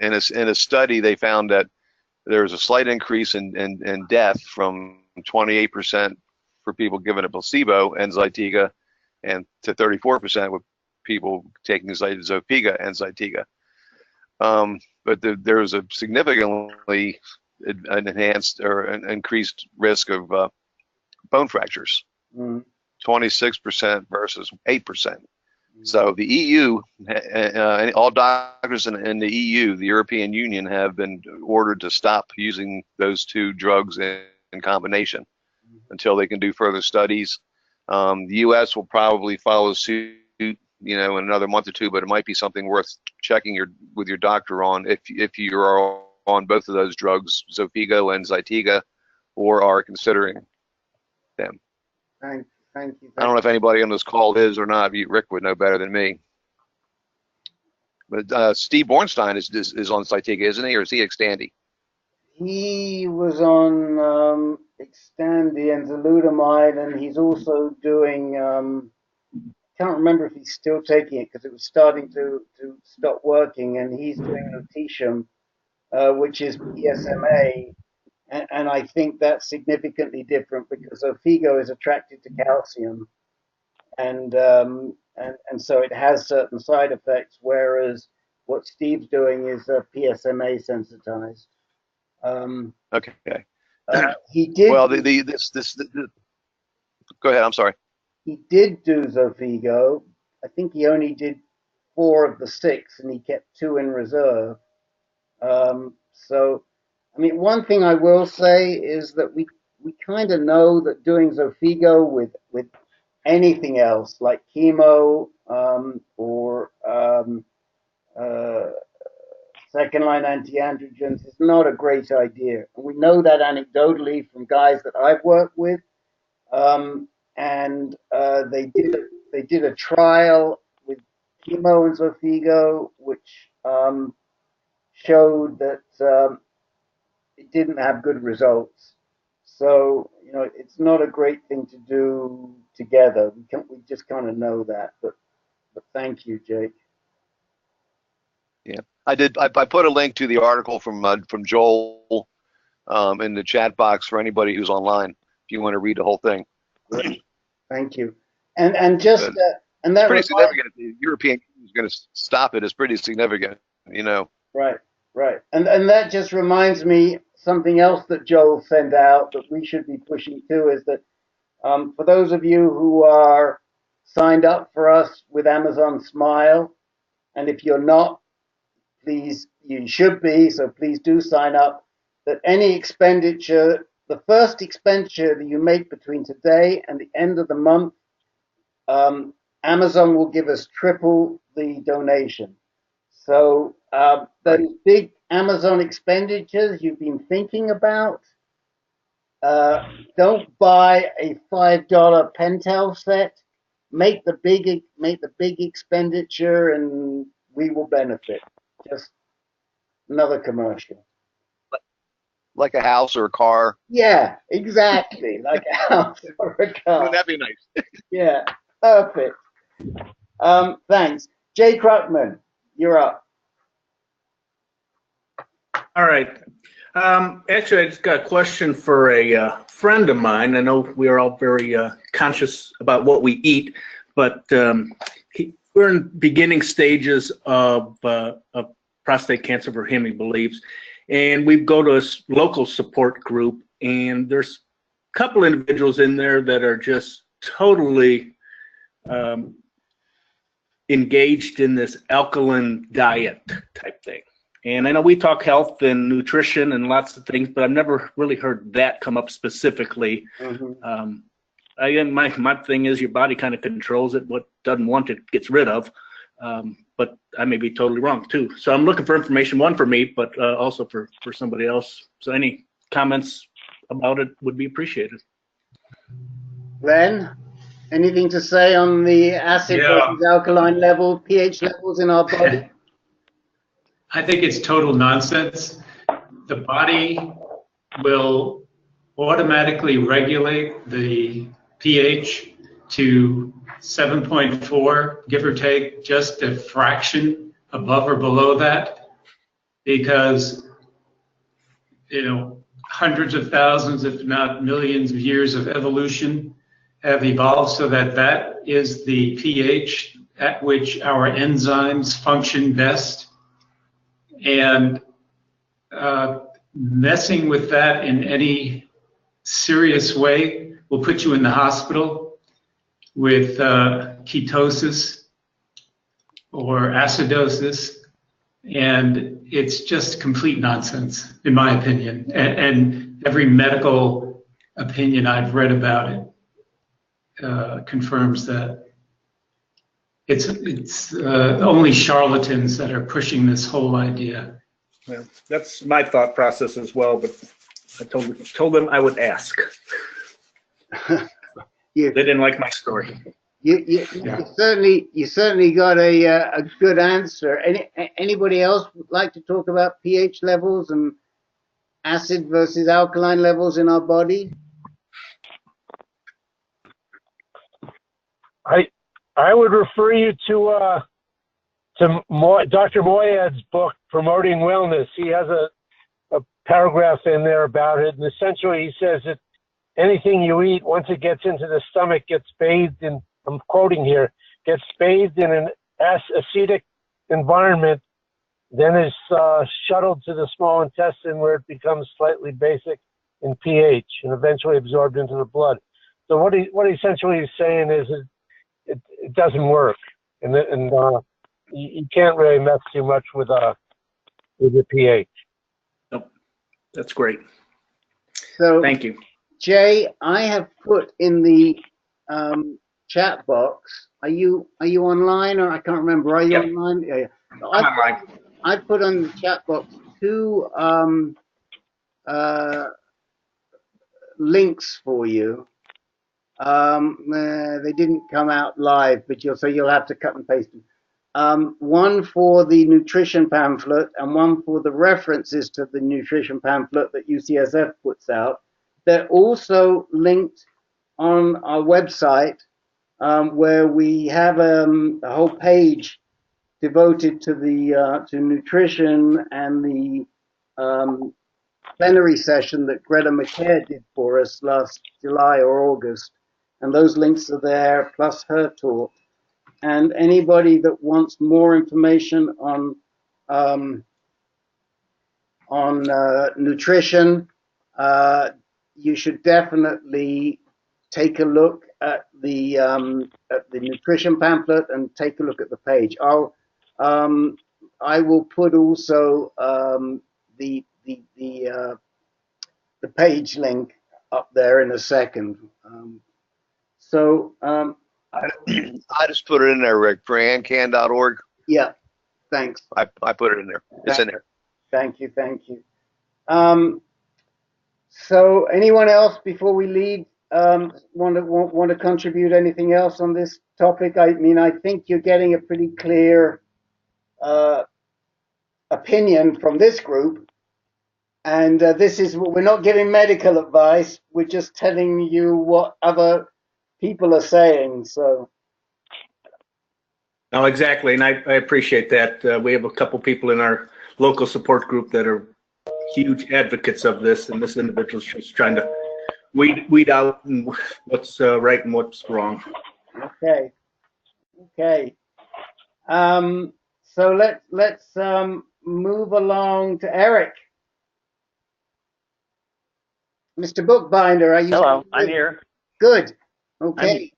In a study, they found that there was a slight increase in death from 28% for people given a placebo and Zytiga, and to 34% with people taking Xofigo and Zytiga. But there was a significantly enhanced or an increased risk of bone fractures, 26% versus 8%. So the EU, all doctors in the EU, the European Union, have been ordered to stop using those two drugs in combination until they can do further studies. The U.S. will probably follow suit, in another month or two, but it might be something worth checking with your doctor on if you are on both of those drugs, Xofigo and Zytiga, or are considering them. Thank you. I don't know if anybody on this call is or not. Rick would know better than me. But Steve Bornstein is on Zytiga, isn't he, or is he Xtandi? He was on Xtandi and enzalutamide, and he's also doing. Can't remember if he's still taking it because it was starting to stop working, and he's doing lutetium, which is PSMA, and I think that's significantly different because Xofigo is attracted to calcium, and so it has certain side effects, whereas what Steve's doing is PSMA sensitized. Okay. He did. Well, go ahead. I'm sorry. He did do Xofigo. I think he only did 4 of the 6, and he kept 2 in reserve. So, I mean, one thing I will say is that we kind of know that doing Xofigo with anything else, like chemo or second-line anti-androgens, is not a great idea. And we know that anecdotally from guys that I've worked with. And they did a trial with chemo and Xofigo, which showed that it didn't have good results. So it's not a great thing to do together. We just kind of know that. But thank you, Jake. Yeah, I did. I put a link to the article from Joel in the chat box for anybody who's online if you want to read the whole thing. Great. Thank you. And just and that pretty significant. If the European Union is going to stop it, is pretty significant. Right. And that just reminds me something else that Joel sent out that we should be pushing too is that for those of you who are signed up for us with Amazon Smile, and if you're not, please, you should be, so please do sign up, that any expenditure, the first expenditure that you make between today and the end of the month, Amazon will give us triple the donation. So those big Amazon expenditures you've been thinking about, Don't buy a $5 Pentel set. Make the big expenditure, and we will benefit. Just another commercial. Like a house or a car. Yeah, exactly. Like a house or a car. Wouldn't that be nice? Yeah, perfect. Thanks. Jay Krugman, you're up. All right. Actually, I just got a question for a friend of mine. I know we are all very conscious about what we eat, but we're in beginning stages of prostate cancer for him, he believes. And we go to a local support group, and there's a couple individuals in there that are just totally engaged in this alkaline diet type thing. And I know we talk health and nutrition and lots of things, but I've never really heard that come up specifically. Again, my thing is your body kind of controls it. What doesn't want it gets rid of. But I may be totally wrong too. So I'm looking for information, one for me, but also for somebody else. So any comments about it would be appreciated. Glenn, anything to say on the acid versus alkaline level, pH levels in our body? I think it's total nonsense. The body will automatically regulate the pH to 7.4, give or take, just a fraction above or below that, because, you know, hundreds of thousands, if not millions of years of evolution have evolved so that that is the pH at which our enzymes function best. And messing with that in any serious way will put you in the hospital with ketosis or acidosis, and it's just complete nonsense, in my opinion. And every medical opinion I've read about it confirms that. It's only charlatans that are pushing this whole idea. Well, that's my thought process as well, but I told them I would ask. They didn't like my story. You certainly got a good answer. Anybody else would like to talk about pH levels and acid versus alkaline levels in our body? I would refer you to Dr. Moyad's book, Promoting Wellness. He has a paragraph in there about it, and essentially he says that anything you eat, once it gets into the stomach, gets bathed in, I'm quoting here, gets bathed in an acidic environment, then is shuttled to the small intestine where it becomes slightly basic in pH and eventually absorbed into the blood. So what he essentially is saying is it doesn't work, and you can't really mess too much with the pH. Nope. That's great. So thank you, Jay. I have put in the chat box. Are you online, or I can't remember? Are you online? Yeah. I'm online. I put on the chat box two links for you. They didn't come out live, but you'll have to cut and paste them. One for the nutrition pamphlet and one for the references to the nutrition pamphlet that UCSF puts out. They're also linked on our website, where we have a whole page devoted to the to nutrition and the plenary session that Greta McCare did for us last July or August. And those links are there, plus her talk. And anybody that wants more information on nutrition, you should definitely take a look at the nutrition pamphlet and take a look at the page. I will put also the page link up there in a second. I just put it in there, Rick, for ancan.org. Yeah, thanks. I put it in there. It's in there. Thank you. So anyone else before we leave want to contribute anything else on this topic? I mean, I think you're getting a pretty clear opinion from this group, and we're not giving medical advice. We're just telling you what other people are saying. So. No, exactly, and I appreciate that. We have a couple people in our local support group that are huge advocates of this, and this individual's just trying to weed out what's right and what's wrong. Okay. So let's move along to Eric. Mr. Bookbinder, are you? Hello, I'm here. Good. Okay.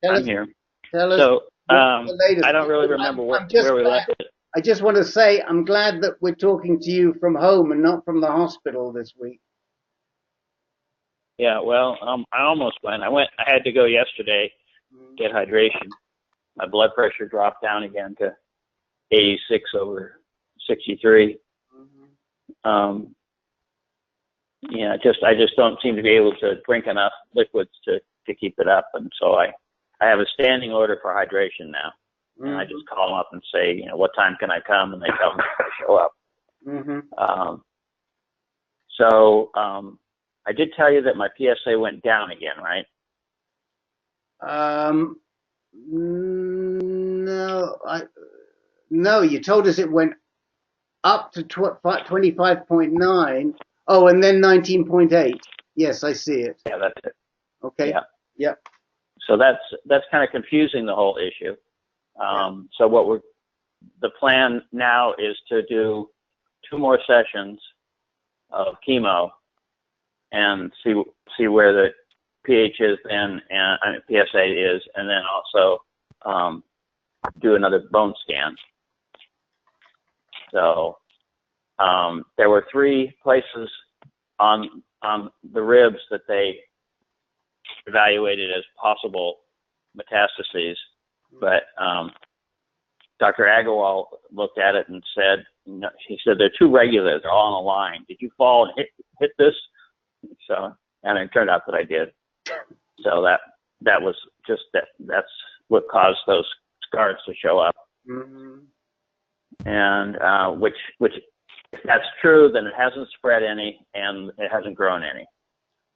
I'm here. Tell us So, the latest. I don't really remember where we left it. I just want to say I'm glad that we're talking to you from home and not from the hospital this week. Yeah, well, I almost went. I had to go yesterday, get hydration. My blood pressure dropped down again to 86 over 63. Yeah, I just don't seem to be able to drink enough liquids to keep it up, and so I have a standing order for hydration now. And I just call them up and say, what time can I come? And they tell me to show up. So I did tell you that my PSA went down again, right? No, you told us it went up to 25.9. Oh, and then 19.8. Yes, I see it. Yeah, that's it. Okay. Yeah. Yep. So that's kind of confusing the whole issue. So the plan now is to do 2 more sessions of chemo and see where the pH is then, and PSA is, and then also do another bone scan. So there were 3 places on the ribs that they evaluated as possible metastases, but Dr. Agarwal looked at it and said, he said they're too regular, they're all on a line. Did you fall and hit this? So, and it turned out that I did. So that was just that's what caused those scars to show up. And which if that's true, then it hasn't spread any and it hasn't grown any.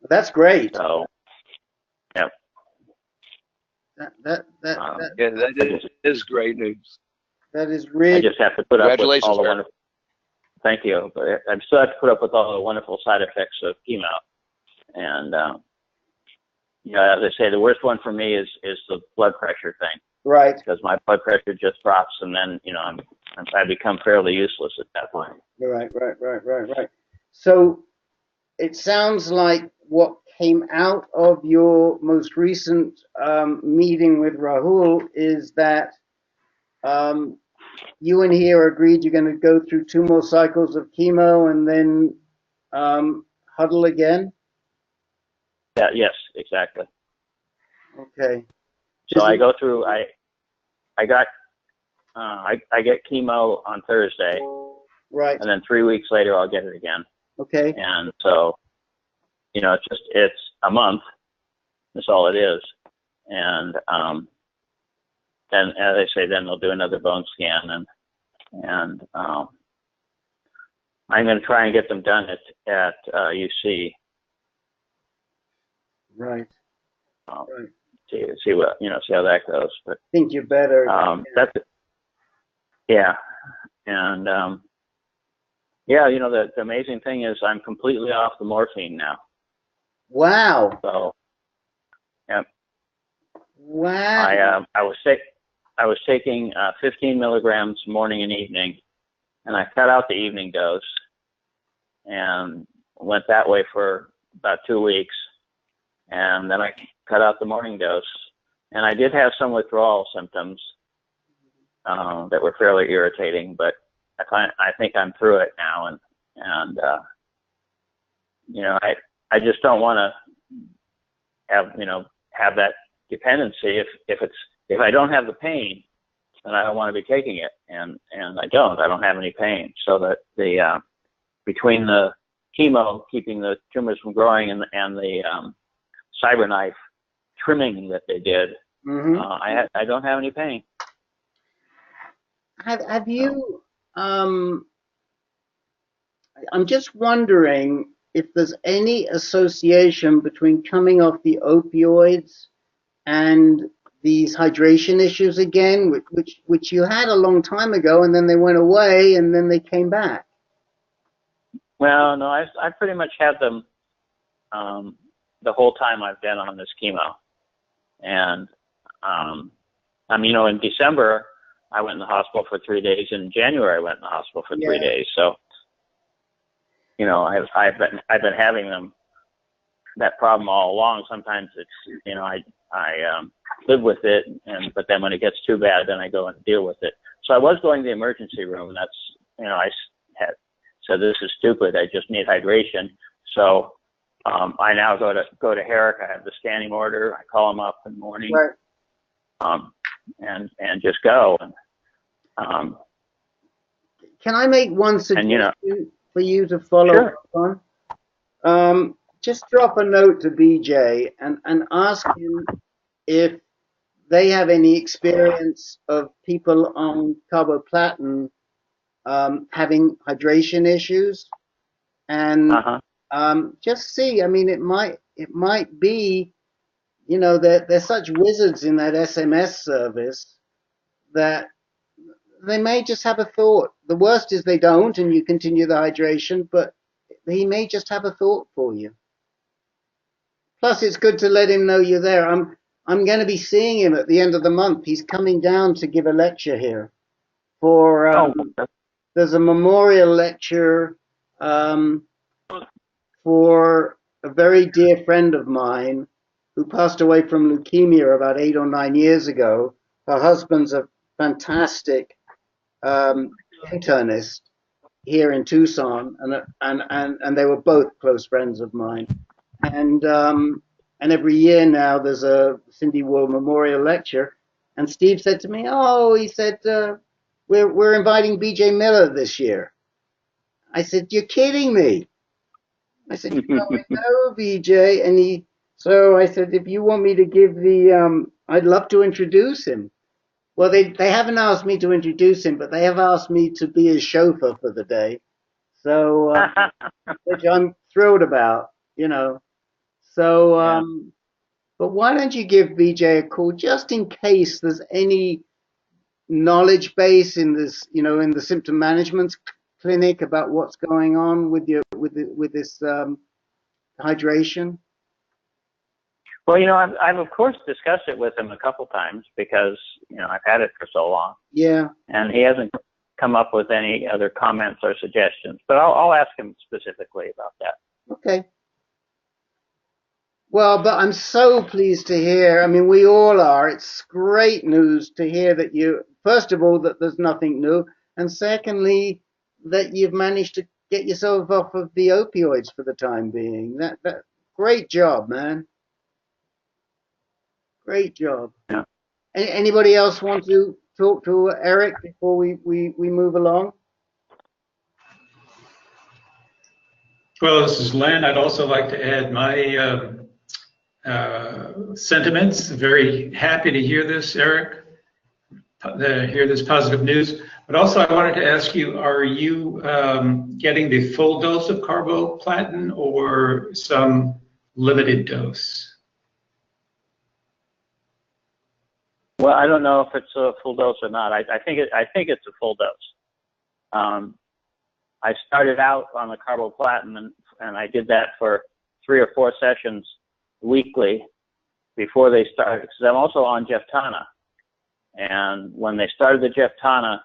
That's great. So, yeah. That is great news. That is really. I just have to put up with all the sir. wonderful. Thank you, but I still have to put up with all the wonderful side effects of chemo. And as I say, the worst one for me is the blood pressure thing. Right. Because my blood pressure just drops, and then I become fairly useless at that point. Right. So it sounds like what came out of your most recent meeting with Rahul is that you and he agreed you're going to go through 2 more cycles of chemo and then huddle again? Yeah, yes, exactly. Okay. So I go through, I get chemo on Thursday. Right. And then 3 weeks later, I'll get it again. Okay. And so, it's a month. That's all it is. And then, as I say, then they'll do another bone scan, and I'm going to try and get them done at UC. Right. See what see how that goes. But I think you're better. That's it. Yeah, and the amazing thing is I'm completely off the morphine now. Wow. So, yeah. Wow. I was taking 15 milligrams morning and evening, and I cut out the evening dose and went that way for about 2 weeks. And then I cut out the morning dose. And I did have some withdrawal symptoms that were fairly irritating, but I think I'm through it now. And I just don't want to have that dependency. If I don't have the pain, then I don't want to be taking it. And I don't have any pain. So that between the chemo keeping the tumors from growing and the cyberknife trimming that they did, I don't have any pain. Have you? I'm just wondering if there's any association between coming off the opioids and these hydration issues again, which you had a long time ago, and then they went away, and then they came back. Well, no, I pretty much had them the whole time I've been on this chemo. And, I mean, in December, I went in the hospital for 3 days. In January, I went in the hospital for 3 days. So, I've been having them, that problem all along. Sometimes it's, I live with it, but then when it gets too bad, then I go and deal with it. So I was going to the emergency room, and that's, I had said, this is stupid. I just need hydration. So I now go to Herrick. I have the standing order. I call them up in the morning, and just go. And, can I make one suggestion for you to follow up on? Just drop a note to BJ and ask him if they have any experience of people on carboplatin having hydration issues, and just see. I mean, it might be, they're such wizards in that SMS service that they may just have a thought. The worst is they don't, and you continue the hydration, but he may just have a thought for you. Plus, it's good to let him know you're there. I'm going to be seeing him at the end of the month. He's coming down to give a lecture here for. There's a memorial lecture for a very dear friend of mine who passed away from leukemia about 8 or 9 years ago. Her husband's a fantastic internist here in Tucson, and they were both close friends of mine. And every year now there's a Cindy Wall Memorial Lecture. And Steve said to me, he said, we're inviting BJ Miller this year. I said, you're kidding me. I said, no, BJ. And so I said, if you want me to give I'd love to introduce him. Well, they haven't asked me to introduce him, but they have asked me to be his chauffeur for the day. So, which I'm thrilled about, So, but why don't you give BJ a call just in case there's any knowledge base in this, in the symptom management clinic about what's going on with this hydration? Well, I've of course discussed it with him a couple times because, I've had it for so long. Yeah. And he hasn't come up with any other comments or suggestions, but I'll ask him specifically about that. Okay. Well, but I'm so pleased to hear. I mean, we all are. It's great news to hear that first of all, that there's nothing new, and secondly, that you've managed to get yourself off of the opioids for the time being. That great job, man. Great job. Yeah. Anybody else want to talk to Eric before we move along? Well, this is Len. I'd also like to add my sentiments. Very happy to hear this, Eric, hear this positive news. But also I wanted to ask you, are you getting the full dose of carboplatin or some limited dose? Well, I don't know if it's a full dose or not. I think it's a full dose. I started out on the carboplatin and I did that for 3 or 4 sessions weekly before they started, because I'm also on Jeftana. And when they started the Jeftana,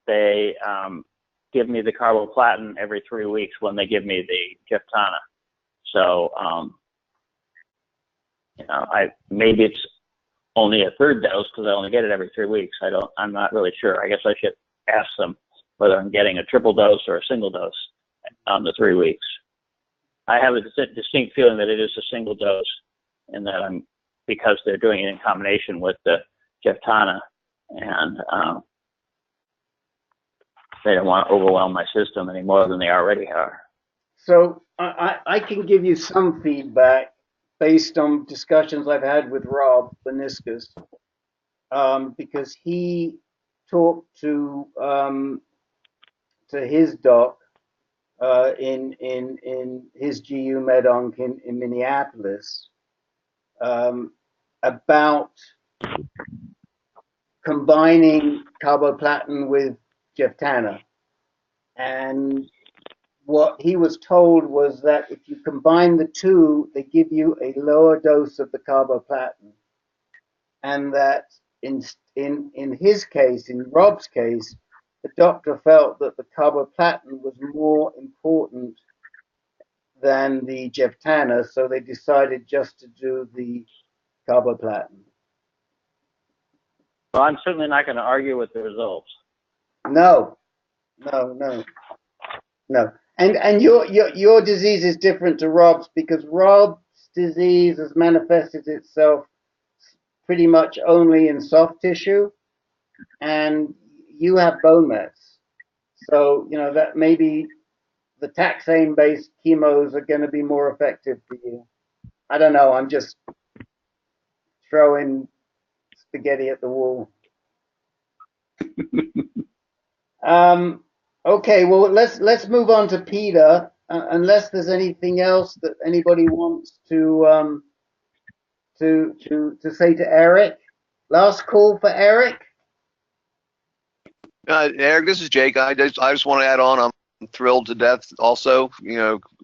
they give me the carboplatin every 3 weeks when they give me the Jeftana. So, maybe it's only a 3rd dose because I only get it every 3 weeks. I'm not really sure. I guess I should ask them whether I'm getting a triple dose or a single dose on the 3 weeks. I have a distinct feeling that it is a single dose, and that because they're doing it in combination with the Jeftana, and they don't want to overwhelm my system any more than they already are. So I can give you some feedback based on discussions I've had with Rob Beniscus, because he talked to his doc in his GU Medonc in Minneapolis about combining carboplatin with Jeftana. And what he was told was that if you combine the two, they give you a lower dose of the carboplatin. And that in his case, in Rob's case, the doctor felt that the carboplatin was more important than the Jeftana, so they decided just to do the carboplatin. Well, I'm certainly not going to argue with the results. No. And your disease is different to Rob's because Rob's disease has manifested itself pretty much only in soft tissue, and you have bone mets. So, that maybe the taxane-based chemos are going to be more effective for you. I don't know. I'm just throwing spaghetti at the wall. Okay, well, let's move on to Peter, unless there's anything else that anybody wants to say to Eric. Last call for Eric. Eric, this is Jake. I just want to add on. I'm thrilled to death. Also,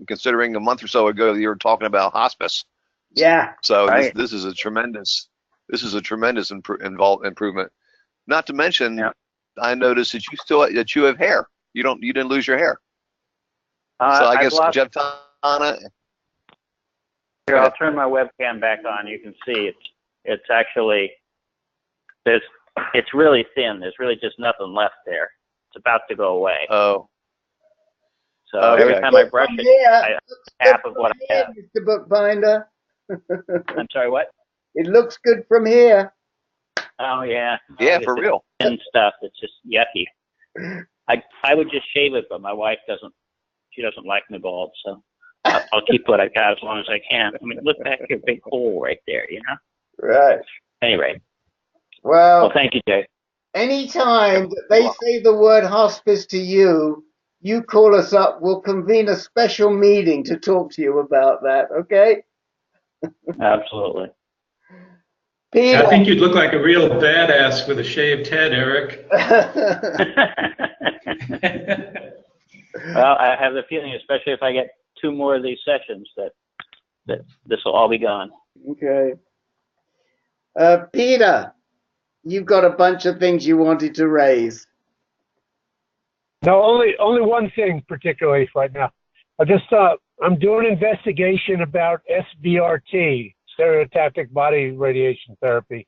considering a month or so ago you were talking about hospice. Yeah. So right. this is a tremendous improvement. Not to mention, I noticed that you have hair. You didn't lose your hair. So I guess Jeftana. Here, I'll turn my webcam back on. You can see it's actually it's really thin. There's really just nothing left there. It's about to go away. Oh. So every time I brush it, half of what I have. Mr. Bookbinder. I'm sorry, what? It looks good from here. Oh yeah. Yeah, for real. And stuff. It's just yucky. I would just shave it, but my wife doesn't. She doesn't like me bald, so I'll keep what I got as long as I can. I mean, look back here, big hole right there. Right. Anyway. Well, thank you, Jay. Anytime that they say the word hospice to you, you call us up. We'll convene a special meeting to talk to you about that. Okay? Absolutely. Peter. I think you'd look like a real badass with a shaved head, Eric. Well, I have the feeling, especially if I get 2 more of these sessions, that this will all be gone. Okay. Peter, you've got a bunch of things you wanted to raise. No, only one thing particularly right now. I'm doing an investigation about SBRT, stereotactic body radiation therapy.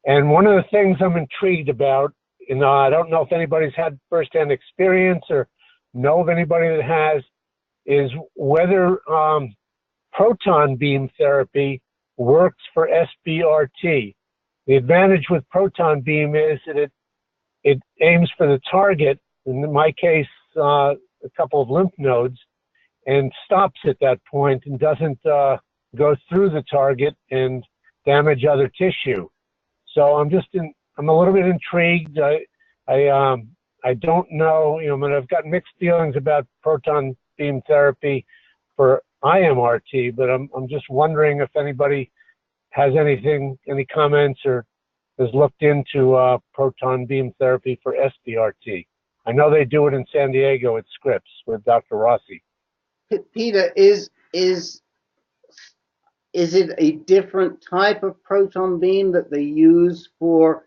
And one of the things I'm intrigued about, and I don't know if anybody's had firsthand experience or know of anybody that has, is whether proton beam therapy works for SBRT. The advantage with proton beam is that it aims for the target, in my case, a couple of lymph nodes, and stops at that point and doesn't go through the target and damage other tissue. So I'm a little bit intrigued. I don't know, I've got mixed feelings about proton beam therapy for IMRT, but I'm just wondering if anybody has any comments or has looked into proton beam therapy for SBRT. I know they do it in San Diego at Scripps with Dr. Rossi. Peter, is it a different type of proton beam that they use for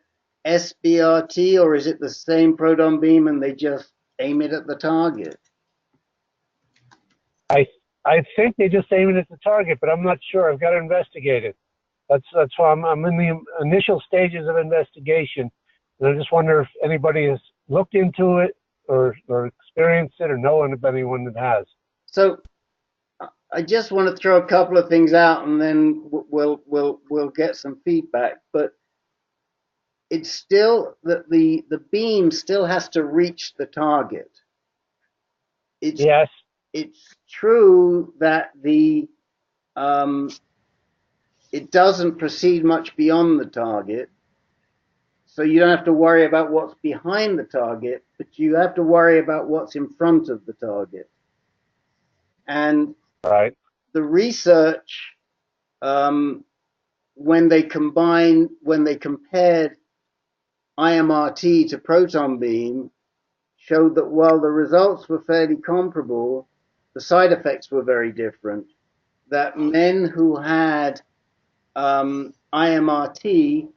SBRT, or is it the same proton beam and they just aim it at the target? I think they just aim it at the target, but I'm not sure. I've got to investigate it. That's why I'm in the initial stages of investigation, and I just wonder if anybody has looked into it or experienced it or know of anyone that has. So I just want to throw a couple of things out, and then we'll get some feedback. But it's still that the beam still has to reach the target. Yes. it's true that it doesn't proceed much beyond the target. So you don't have to worry about what's behind the target, but you have to worry about what's in front of the target. And Right. the research, when they compared IMRT to proton beam, showed that while the results were fairly comparable, the side effects were very different. That men who had IMRT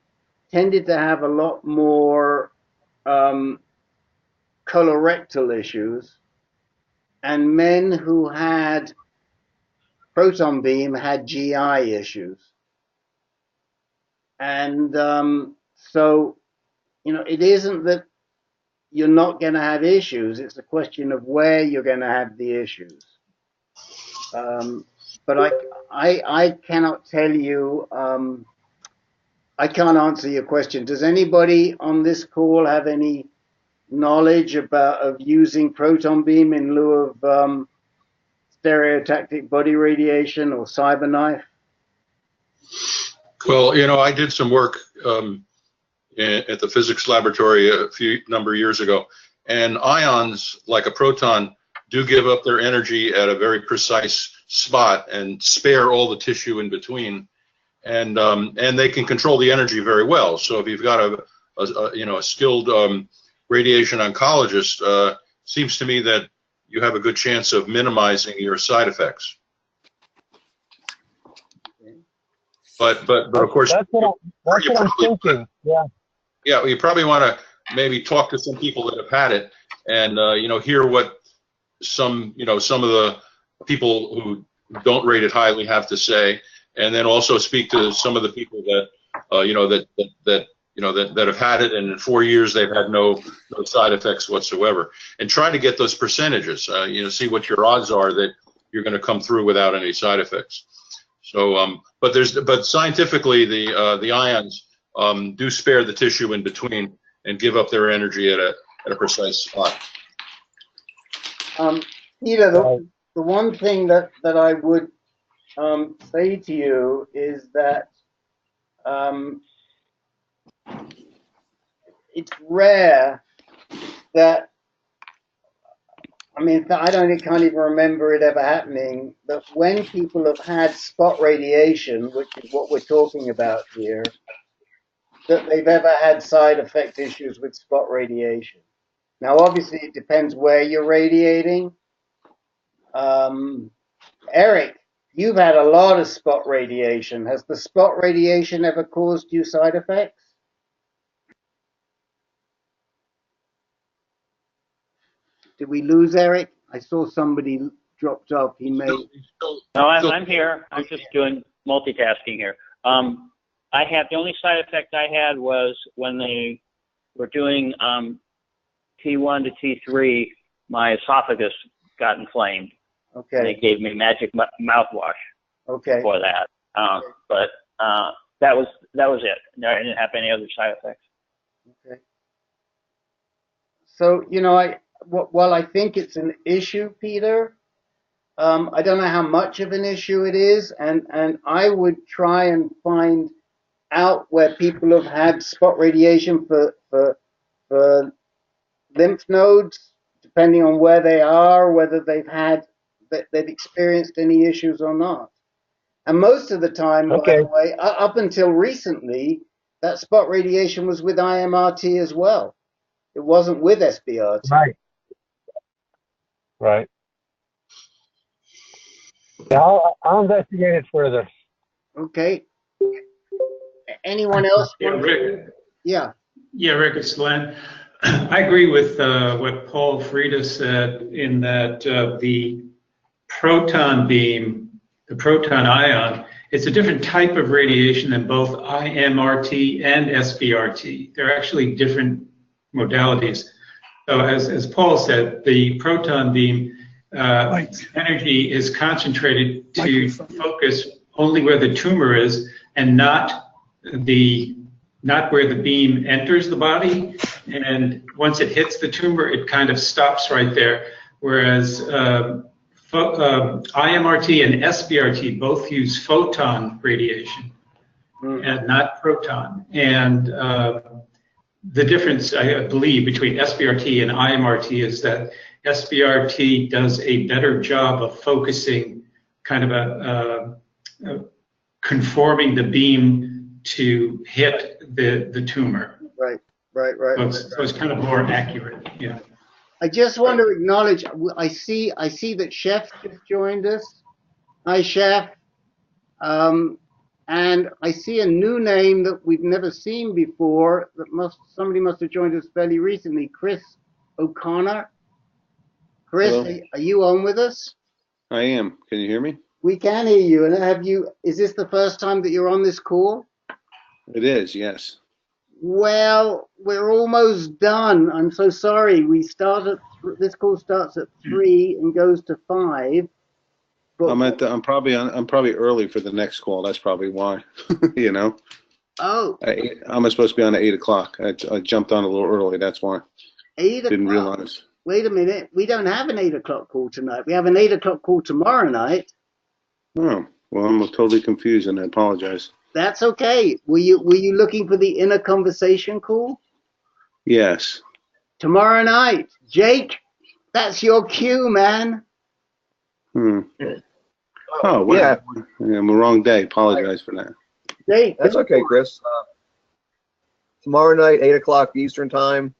tended to have a lot more colorectal issues, and men who had proton beam had GI issues. And so, it isn't that you're not going to have issues, it's a question of where you're going to have the issues. But I cannot tell you, I can't answer your question. Does anybody on this call have any knowledge of using proton beam in lieu of stereotactic body radiation or cyberknife? Well, I did some work at the physics laboratory a number of years ago, and ions, like a proton, do give up their energy at a very precise spot and spare all the tissue in between, and they can control the energy very well. So if you've got a skilled radiation oncologist, seems to me that you have a good chance of minimizing your side effects. But of course, that's what I'm thinking. Yeah. Yeah, you probably want to maybe talk to some people that have had it, and hear what some of the people who don't rate it highly have to say, and then also speak to some of the people that that have had it, and in 4 years they've had no side effects whatsoever, and try to get those percentages. See what your odds are that you're going to come through without any side effects. So, but scientifically, the ions do spare the tissue in between and give up their energy at a precise spot. Peter, the one thing that I would say to you is that it's rare that, I can't even remember it ever happening, that when people have had spot radiation, which is what we're talking about here, that they've ever had side effect issues with spot radiation. Now, obviously, it depends where you're radiating. Eric, you've had a lot of spot radiation. Has the spot radiation ever caused you side effects? Did we lose Eric? I saw somebody dropped off. He may. No, I'm here. I'm just doing multitasking here. The only side effect I had was when they were doing T1 to T3, my esophagus got inflamed. Okay. And they gave me magic mouthwash. Okay. For that. But that was it. No, I didn't have any other side effects. Okay. So, while I think it's an issue, Peter, I don't know how much of an issue it is, and I would try and find out where people have had spot radiation for lymph nodes, depending on where they are, whether they've experienced any issues or not. And most of the time, by the way, up until recently, that spot radiation was with IMRT as well. It wasn't with SBRT. Right. Right. Yeah, I'll investigate it further. Okay. Anyone else? Yeah, Rick. Yeah. Yeah, Rick, it's Len. I agree with what Paul Frieda said in that the proton beam, the proton ion, it's a different type of radiation than both IMRT and SBRT. They're actually different modalities. So as Paul said, the proton beam energy is concentrated to focus only where the tumor is and not where the beam enters the body. And once it hits the tumor, it kind of stops right there. Whereas IMRT and SBRT both use photon radiation and not proton. And the difference, I believe, between SBRT and IMRT is that SBRT does a better job of focusing, kind of conforming the beam to hit the tumor. Right. So it's kind of more accurate. Yeah. I just want to acknowledge. I see that Chef just joined us. Hi, Chef. And I see a new name that we've never seen before. Somebody must have joined us fairly recently. Chris O'Connor. Chris, Hello. are you on with us? I am. Can you hear me? We can hear you. And is this the first time that you're on this call? It is, yes. Well, we're almost done. I'm so sorry. This call starts at 3 and goes to 5. But I'm probably early for the next call. That's probably why. You know. Oh. I'm supposed to be on at 8 o'clock. I jumped on a little early. That's why. 8 o'clock. Didn't realize. Wait a minute. We don't have an 8 o'clock call tonight. We have an 8 o'clock call tomorrow night. Oh, well, I'm totally confused and I apologize. That's okay. Were you looking for the inner conversation call? Yes. Tomorrow night. Jake, that's your cue, man. Oh, well, Yeah. I'm the wrong day. Apologize for that. Jake. That's okay, Chris. Tomorrow night, 8 o'clock Eastern time.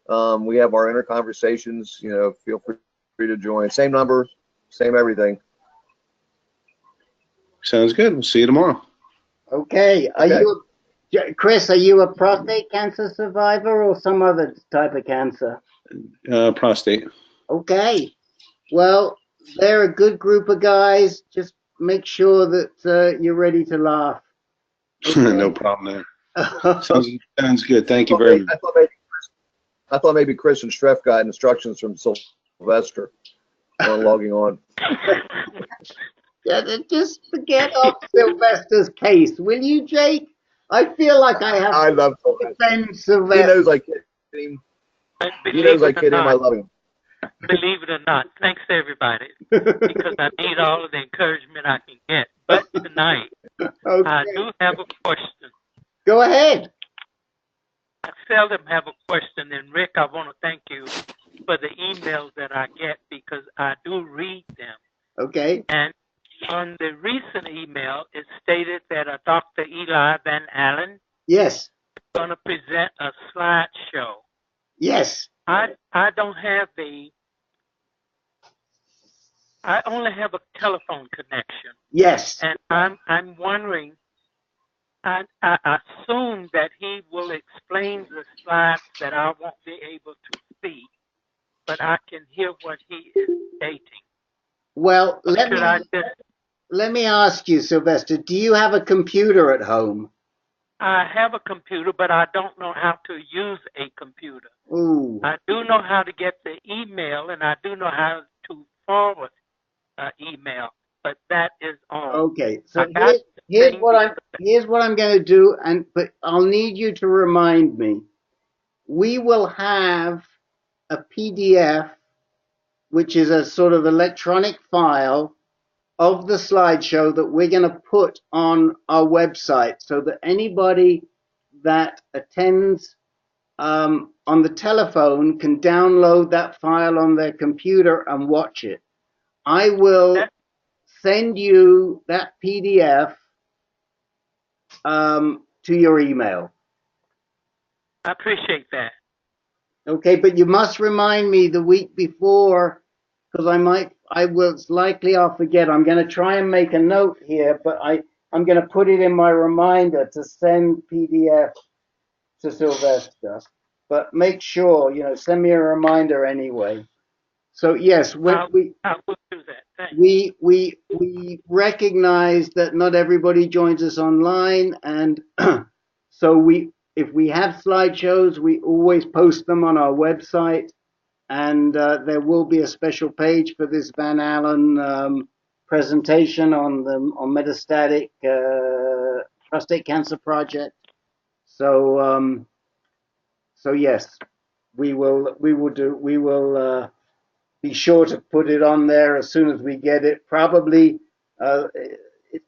We have our inner conversations. You know, feel free to join. Same number, same everything. Sounds good. We'll see you tomorrow. Okay. Chris, are you a prostate cancer survivor or some other type of cancer? Prostate. Okay. Well, they're a good group of guys. Just make sure that you're ready to laugh. Okay? No problem there. Sounds good. Thank you very much. I thought maybe Chris and Streff got instructions from Sylvester on logging on. Yeah, just forget off Sylvester's case, will you, Jake? I feel like I love to defend Sylvester. He knows I kid him. He knows I kid him. I love him. Believe it or not, thanks to everybody, because I need all of the encouragement I can get. But tonight, Okay. I do have a question. Go ahead. I seldom have a question, and Rick, I want to thank you for the emails that I get because I do read them. Okay. And on the recent email, it stated that Dr. Eli Van Allen Yes. is going to present a slideshow. Yes. I don't have I only have a telephone connection. Yes. And I'm wondering, I assume that he will explain the slides that I won't be able to see, but I can hear what he is stating. Well, let me ask you, Sylvester, do you have a computer at home? I have a computer, but I don't know how to use a computer. Ooh. I do know how to get the email, and I do know how to forward email, but that is all. Okay, so here's what I'm going to do, but I'll need you to remind me. We will have a PDF, which is a sort of electronic file of the slideshow that we're going to put on our website so that anybody that attends on the telephone can download that file on their computer and watch it. I will send you that PDF to your email. I appreciate that. Okay, but you must remind me the week before, because it's likely I'll forget. I'm going to try and make a note here, but I'm going to put it in my reminder to send PDF to Sylvester. But make sure, send me a reminder anyway. So yes, I will do that. Thanks. We recognize that not everybody joins us online, and so if we have slideshows, we always post them on our website, and there will be a special page for this Van Allen presentation on metastatic prostate cancer project. So yes, we will be sure to put it on there as soon as we get it. Probably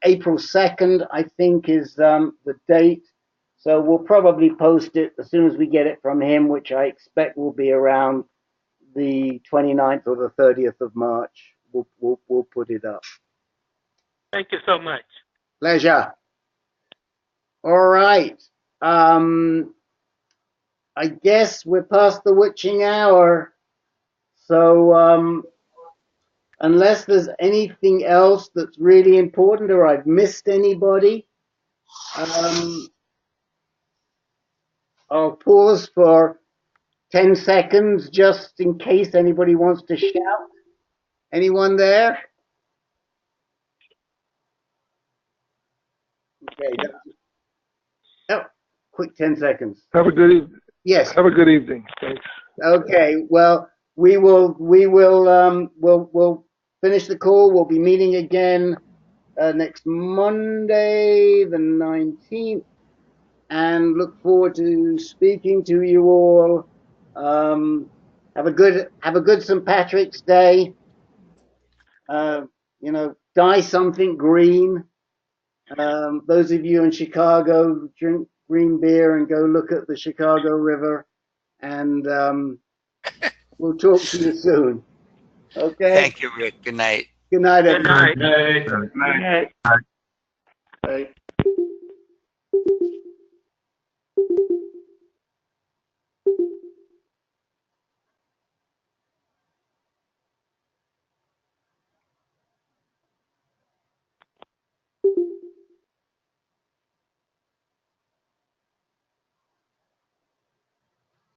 April 2nd, I think, is the date. So we'll probably post it as soon as we get it from him, which I expect will be around the 29th or the 30th of March. We'll put it up. Thank you so much. Pleasure. All right. I guess we're past the witching hour. So unless there's anything else that's really important or I've missed anybody, I'll pause for 10 seconds just in case anybody wants to shout. Anyone there? Okay. Oh, quick 10 seconds. Have a good evening. Yes. Have a good evening. Thanks. Okay. Well, we'll finish the call. We'll be meeting again next Monday, the 19th, and look forward to speaking to you all. Have a good St. Patrick's Day. Dye something green. Those of you in Chicago, drink green beer and go look at the Chicago River. And we'll talk to you soon. Okay. Thank you, Rick. Good night. Good night, everyone. Good night. Good night. Good night. Bye.